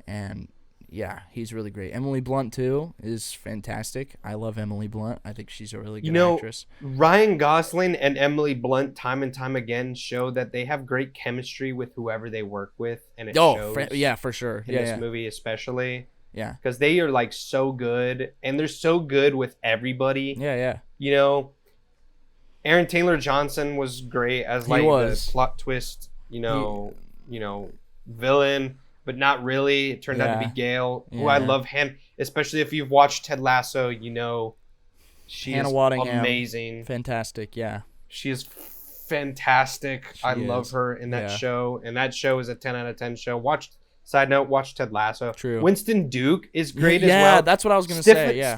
And yeah, he's really great. Emily Blunt too is fantastic. I love Emily Blunt. I think she's a really good actress. Ryan Gosling and Emily Blunt time and time again show that they have great chemistry with whoever they work with, and it shows. For sure. In this movie especially. Yeah. Because they are like so good, and they're so good with everybody. Yeah. You know, Aaron Taylor Johnson was great as like the plot twist, you know, villain, but not really. It turned out to be Gail, who I love, especially if you've watched Ted Lasso, you know, she is amazing. Fantastic, yeah. She is fantastic. I love her in that show, and that show is a 10 out of 10 show. Side note, watch Ted Lasso. True. Winston Duke is great as well. Yeah, that's what I was going to say, yeah.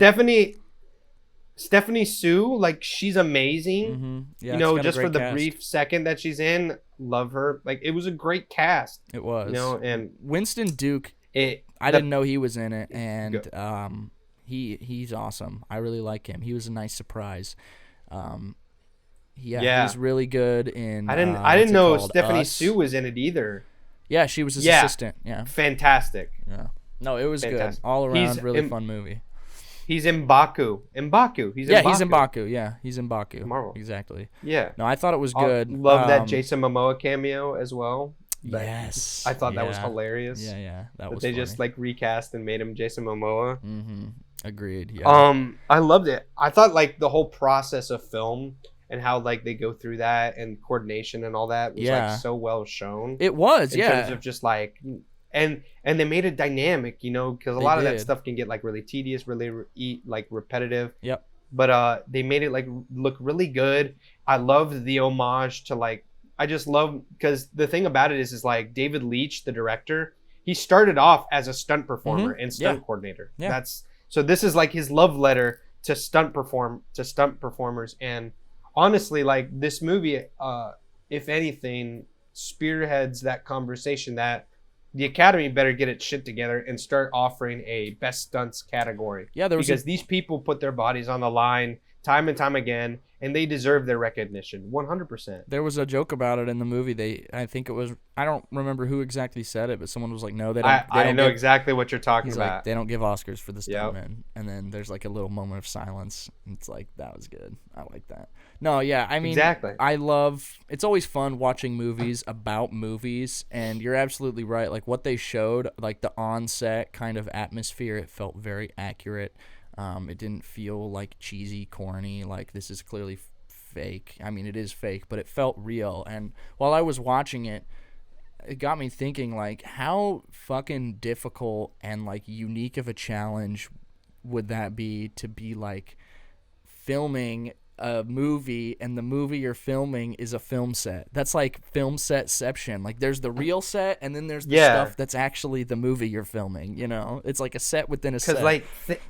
Stephanie Sue, like, she's amazing. Mm-hmm. Yeah, you know, just for the brief second that she's in, love her. Like, it was a great cast. It was. You know, and Winston Duke, I didn't know he was in it, and he's awesome. I really like him. He was a nice surprise. He's really good in. I didn't know Stephanie Sue was in it either. Yeah, she was his assistant. Yeah. Fantastic. Yeah. No, it was good. All around, really fun movie. He's in Baku. He's in Baku. He's in Baku. Yeah, he's in Baku. Marvel. Exactly. Yeah. No, I thought it was good. Love that Jason Momoa cameo as well. Yes. I thought that was hilarious. Yeah. That was they funny. just like recast and made him Jason Momoa. Mm-hmm. Agreed. Yeah. I loved it. I thought like the whole process of film and how like they go through that and coordination and all that was like so well shown. It was, in terms of just like and they made it dynamic, you know, because a lot of that stuff can get like really tedious, really like repetitive. Yep. But they made it like look really good. I loved the homage to like I just love because the thing about it is like David Leitch, the director, he started off as a stunt performer and stunt coordinator. Yeah. So this is like his love letter to stunt performers. And honestly, like this movie, if anything, spearheads that conversation that the Academy better get its shit together and start offering a best stunts category. Yeah, because these people put their bodies on the line time and time again, and they deserve their recognition 100%. There was a joke about it in the movie. I think it was, I don't remember who exactly said it, but someone was like, no, they don't. I know exactly what you're talking about. Like, they don't give Oscars for the stuntmen. And then there's like a little moment of silence. It's like, that was good. I like that. No, yeah, I mean, exactly. It's always fun watching movies about movies, and you're absolutely right. Like what they showed, like the on-set kind of atmosphere, it felt very accurate. It didn't feel like cheesy, corny, like this is clearly fake. I mean, it is fake, but it felt real. And while I was watching it, it got me thinking, like, how fucking difficult and, like, unique of a challenge would that be to be, like, filming a movie, and the movie you're filming is a film set. That's like film setception. Like, there's the real set, and then there's the stuff that's actually the movie you're filming, you know? It's like a set within a set. Because, like...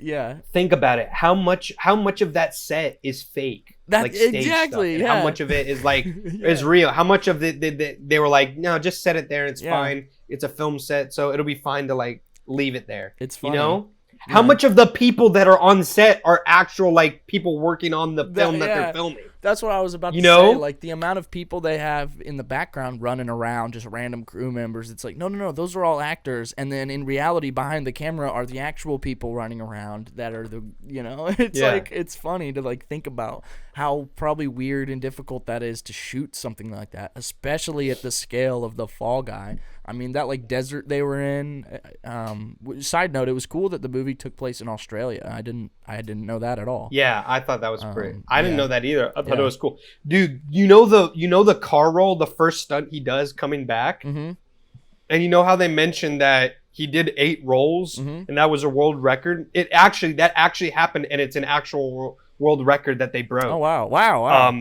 Yeah. Think about it. How much of that set is fake? That's like stage exactly. Stuff, yeah. How much of it is like is real? How much of it they were like, no, just set it there. It's fine. It's a film set, so it'll be fine to like leave it there. It's funny. You know. Yeah. How much of the people that are on set are actual like people working on the film that they're filming? That's what I was about to say. Like the amount of people they have in the background running around, just random crew members. It's like, no, those are all actors. And then in reality, behind the camera are the actual people running around that are the, you know, it's like, it's funny to like think about how probably weird and difficult that is to shoot something like that, especially at the scale of the Fall Guy. I mean, that like desert they were in. Side note, it was cool that the movie took place in Australia. I didn't know that at all. Yeah, I thought that was great. I didn't know that either. I thought it was cool, dude. You know the car roll, the first stunt he does coming back, and you know how they mentioned that he did 8 rolls, and that was a world record. That actually happened, and it's an actual world record that they broke. Oh wow!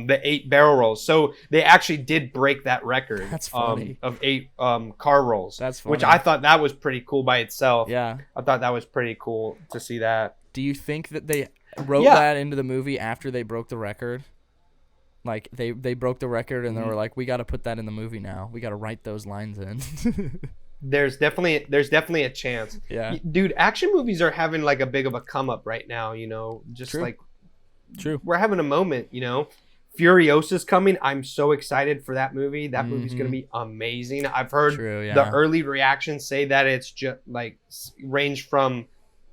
The 8 barrel rolls. So they actually did break that record. That's funny. Of 8 car rolls. That's funny. Which I thought that was pretty cool by itself. Yeah, I thought that was pretty cool to see that. Do you think that they wrote that into the movie after they broke the record? Like they broke the record and they were like, we got to put that in the movie now. We got to write those lines in. There's definitely a chance. Yeah, dude, action movies are having like a big of a come up right now. You know, just True. We're having a moment. You know, Furiosa's coming. I'm so excited for that movie. That movie's gonna be amazing. I've heard the early reactions say that it's just like range from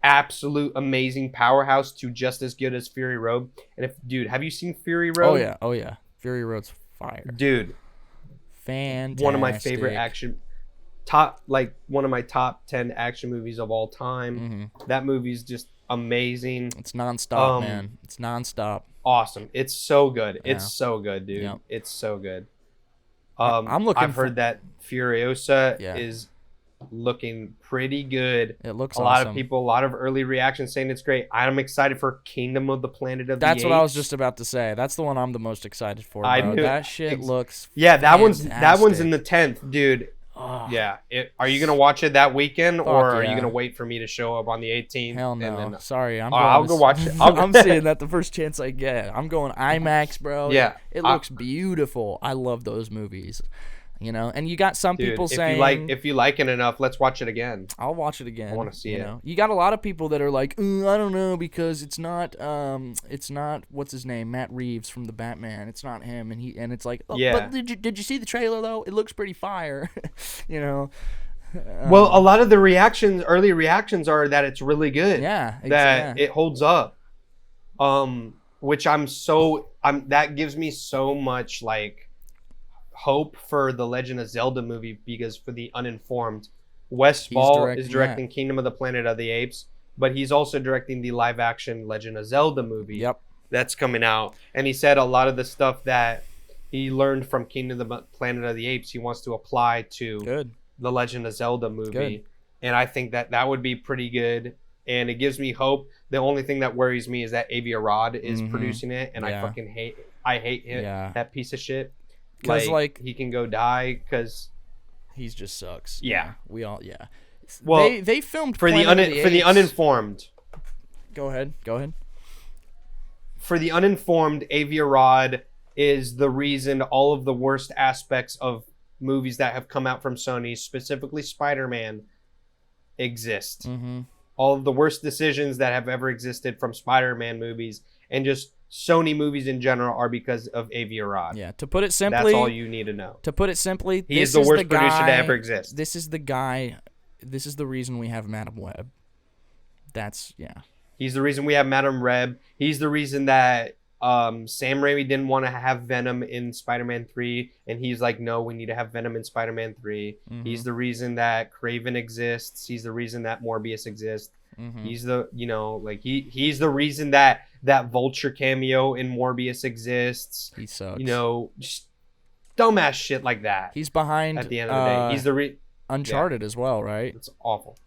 absolute amazing powerhouse to just as good as Fury Road. And have you seen Fury Road? Oh yeah, Fury Road's fire, dude. Fantastic. One of my favorite one of my top 10 action movies of all time. That movie's just amazing. It's nonstop, man. It's nonstop. Awesome. It's so good. Yeah. It's so good, dude. Yep. It's so good. I've heard that Furiosa is looking pretty good. It looks awesome. A lot of early reactions saying it's great. I'm excited for Kingdom of the Planet of the Apes. That's what I was just about to say. That's the one I'm the most excited for. That shit looks that one's in the 10th, dude. Oh. Yeah. Are you gonna watch it that weekend, or are you gonna wait for me to show up on the 18th? Hell no. And then, sorry, I'll go watch it. I'm seeing that the first chance I get. I'm going IMAX, bro. Yeah. It looks beautiful. I love those movies. You know, and you got some people saying, if you like it enough, let's watch it again. I'll watch it again. I want to see it. You got a lot of people that are like, I don't know, because it's not what's his name, Matt Reeves from the Batman. It's not him, and it's like, but did you see the trailer though? It looks pretty fire, you know. Well, a lot of the early reactions are that it's really good. Yeah, that it holds up. Which that gives me so much like hope for the Legend of Zelda movie, because for the uninformed, Wes Ball is directing Kingdom of the Planet of the Apes, but he's also directing the live action Legend of Zelda movie. Yep. That's coming out. And he said a lot of the stuff that he learned from Kingdom of the Planet of the Apes he wants to apply to the Legend of Zelda movie. Good. And I think that would be pretty good. And it gives me hope. The only thing that worries me is that Avi Arad is producing it, and I fucking hate him, that piece of shit. Because like he can go die because he just sucks. Yeah, we all Well, they filmed for the uninformed. Go ahead. For the uninformed, Avi Arad is the reason all of the worst aspects of movies that have come out from Sony, specifically Spider-Man, exist. Mm-hmm. All of the worst decisions that have ever existed from Spider-Man movies and just Sony movies in general are because of Avi Arad. Yeah, to put it simply, that's all you need to know. To put it simply, he is the worst producer to ever exist. This is the guy. This is the reason we have Madam Web. He's the reason we have Madam Web. He's the reason that Sam Raimi didn't want to have Venom in Spider-Man 3, and he's like, no, we need to have Venom in Spider-Man 3. Mm-hmm. He's the reason that Craven exists. He's the reason that Morbius exists. Mm-hmm. He's the, he's the reason that Vulture cameo in Morbius exists. He sucks. Just dumbass shit like that. He's behind. At the end of the day, he's the Uncharted as well, right? It's awful.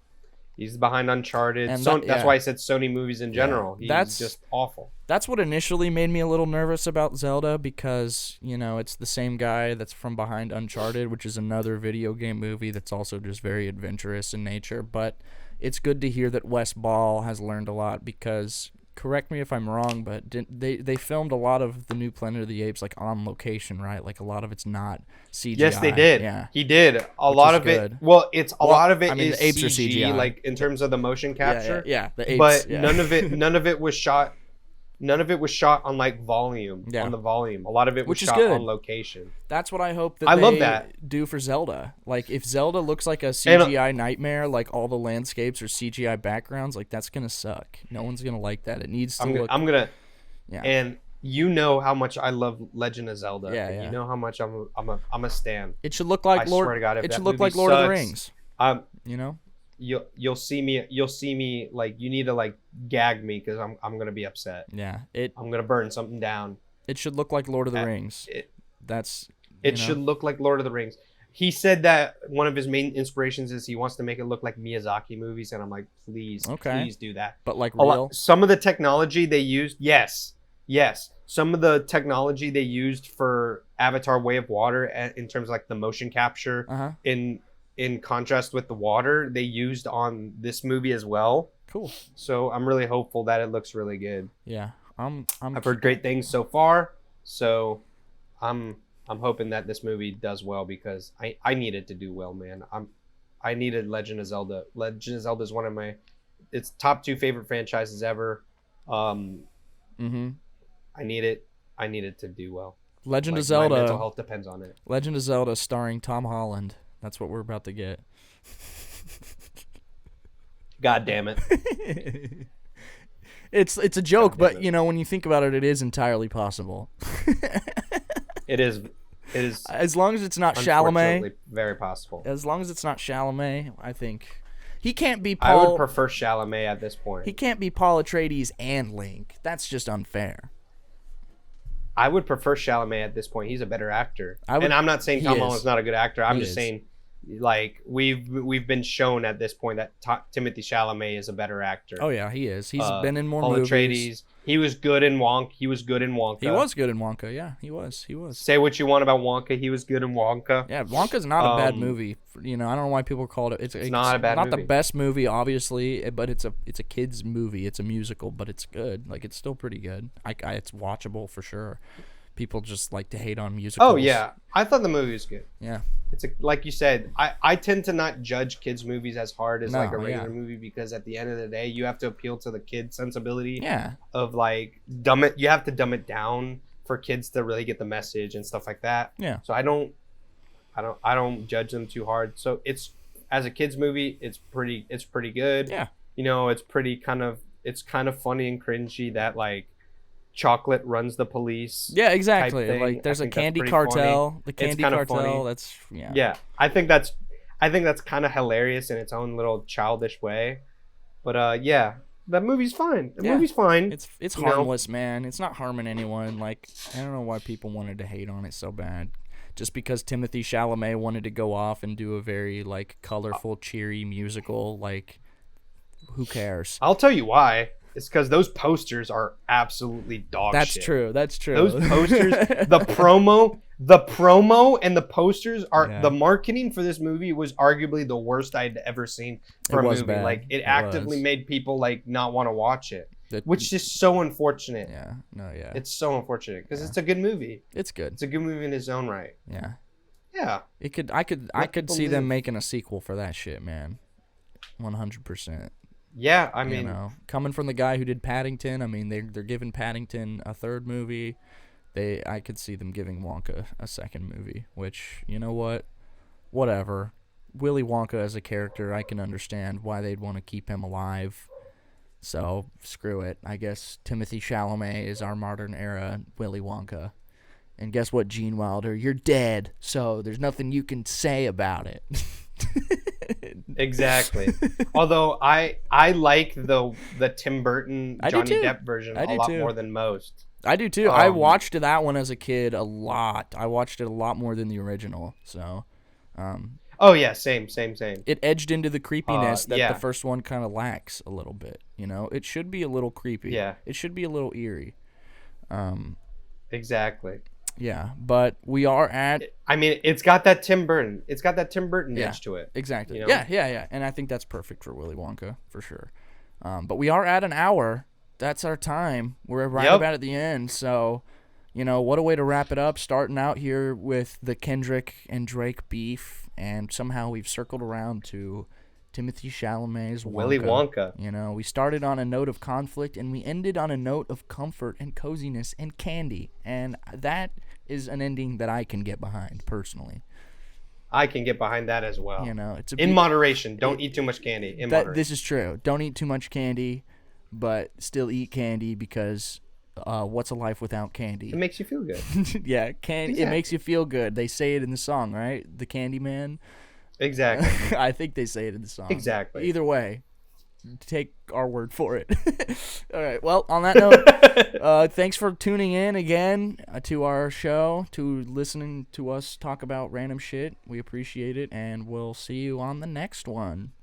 He's behind Uncharted. And that's why I said Sony movies in general. Yeah, He's just awful. That's what initially made me a little nervous about Zelda because, it's the same guy that's from behind Uncharted, which is another video game movie that's also just very adventurous in nature. But it's good to hear that Wes Ball has learned a lot because, correct me if I'm wrong, but they filmed a lot of the new Planet of the Apes like on location, right? Like a lot of it's not CGI. Yes, they did. Yeah, he did. A lot of good. it. Well, a lot of it I mean, is the apes CG, are CGI. like in terms of the motion capture. Yeah, the apes. But yeah. none of it was shot. None of it was shot on like volume. Yeah. On the volume. A lot of it was Which is shot good. on location. That's what I hope that I they love that. do for Zelda. Like, if Zelda looks like a CGI nightmare, like all the landscapes are CGI backgrounds, like that's gonna suck. No one's gonna like that. It needs to look. I'm gonna. Yeah. And you know how much I love Legend of Zelda. Yeah, and yeah. You know how much I'm a stan. It should look like I Lord. swear to God, if it that should look movie like Lord of the sucks, Rings. You'll see me like you need to like gag me because I'm gonna be upset. Yeah. I'm gonna burn something down. It should look like Lord of the Rings. It should look like Lord of the Rings. He said that one of his main inspirations is he wants to make it look like Miyazaki movies, and I'm like, please do that. But like real. Some of the technology they used, yes. Some of the technology they used for Avatar: Way of Water, in terms of like the motion capture, in contrast with the water, they used on this movie as well. Cool. So I'm really hopeful that it looks really good. Yeah. I've heard great things so far, so I'm hoping that this movie does well because I need it to do well, man. I needed Legend of Zelda. Legend of Zelda is one of my top 2 favorite franchises ever. Mm-hmm. I need it to do well. Legend of Zelda. My mental health depends on it. Legend of Zelda starring Tom Holland. That's what we're about to get. God damn it. It's a joke, but when you think about it, it is entirely possible. It is. As long as it's not Chalamet. Very possible. As long as it's not Chalamet, I think he can't be I Paul. would prefer Chalamet at this point. He can't be Paul Atreides and Link. That's just unfair. I would prefer Chalamet at this point. He's a better actor. And I'm not saying He Tom is. Holland's not a good actor. I'm He just is. saying, like, we've been shown at this point that Timothée Chalamet is a better actor. Oh yeah, he is. He's been in more Paul movies. Atreides, he was good in Wonka. He was good in Wonka. He was good in Wonka. Yeah, he was. Say what you want about Wonka. He was good in Wonka. Yeah, Wonka's not a bad movie. I don't know why people called it. It's not a bad Not movie. the best movie, obviously, but it's a kids movie. It's a musical, but it's good. Like, it's still pretty good. It's watchable for sure. People just like to hate on musicals. Oh yeah, I thought the movie was good. Yeah. It's like you said, I tend to not judge kids movies as hard as like a regular yeah. movie because at the end of the day you have to appeal to the kid sensibility. Yeah. Of like you have to dumb it down for kids to really get the message and stuff like that. Yeah. So I don't judge them too hard. So it's, as a kids movie, it's pretty good. Yeah. It's kind of funny and cringy that like chocolate runs the police. Yeah, exactly. Thing. Like, there's I a think that's candy pretty cartel. funny. The candy kinda cartel. funny. That's Yeah, I think that's kind of hilarious in its own little childish way. But yeah, that movie's fine. The movie's fine. It's harmless, man. It's not harming anyone. Like, I don't know why people wanted to hate on it so bad. Just because Timothée Chalamet wanted to go off and do a very like colorful, cheery musical, like, who cares? I'll tell you why. It's because those posters are absolutely dog That's shit. true. That's true. Those posters, the promo and the posters are Yeah. the marketing for this movie was arguably the worst I'd ever seen for It a was movie. bad. Like it It actively was. made people like not want to watch it, That- which is so unfortunate. Yeah. No. Yeah. It's so unfortunate because it's a good movie. It's good. It's a good movie in its own right. Yeah. Yeah. I could people see them live. making a sequel for that shit, man. 100%. Yeah, I mean, You know, coming from the guy who did Paddington, I mean, they're giving Paddington a third movie. I could see them giving Wonka a second movie, which, you know what? Whatever. Willy Wonka as a character, I can understand why they'd want to keep him alive. So, screw it. I guess Timothy Chalamet is our modern era Willy Wonka. And guess what, Gene Wilder? You're dead, so there's nothing you can say about it. exactly. Although I like the Tim Burton I do Johnny too. Depp version I a do lot too. more than most. I do too. I watched that one as a kid a lot. I watched it a lot more than the original. So, Oh yeah, same. it edged into the creepiness that yeah. the first one kind of lacks a little bit. You know, it should be a little creepy. Yeah. It should be a little eerie. Exactly. Yeah, but we are at I mean, it's got that Tim Burton. It's got that Tim Burton yeah, edge to it. exactly. You know? Yeah. And I think that's perfect for Willy Wonka for sure. But we are at an hour. That's our time. We're right about at the end. So, you know, what a way to wrap it up. Starting out here with the Kendrick and Drake beef, and somehow we've circled around to Timothy Chalamet's Wonka. Willy Wonka. You know, we started on a note of conflict, and we ended on a note of comfort and coziness and candy. And that is an ending that I can get behind, personally. I can get behind that as well. You know, it's in moderation. Don't eat too much candy. In moderation. This is true. Don't eat too much candy, but still eat candy because what's a life without candy? It makes you feel good. Yeah, Exactly. It makes you feel good. They say it in the song, right? The Candy Man. Exactly. I think they say it in the song. Exactly. Either way, take our word for it. All right. Well, on that note, thanks for tuning in again to our show, to listening to us talk about random shit. We appreciate it, and we'll see you on the next one.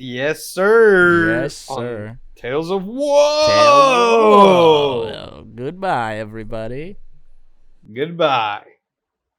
Yes, sir. Yes, sir. On Tales of Whoa. Goodbye, everybody. Goodbye.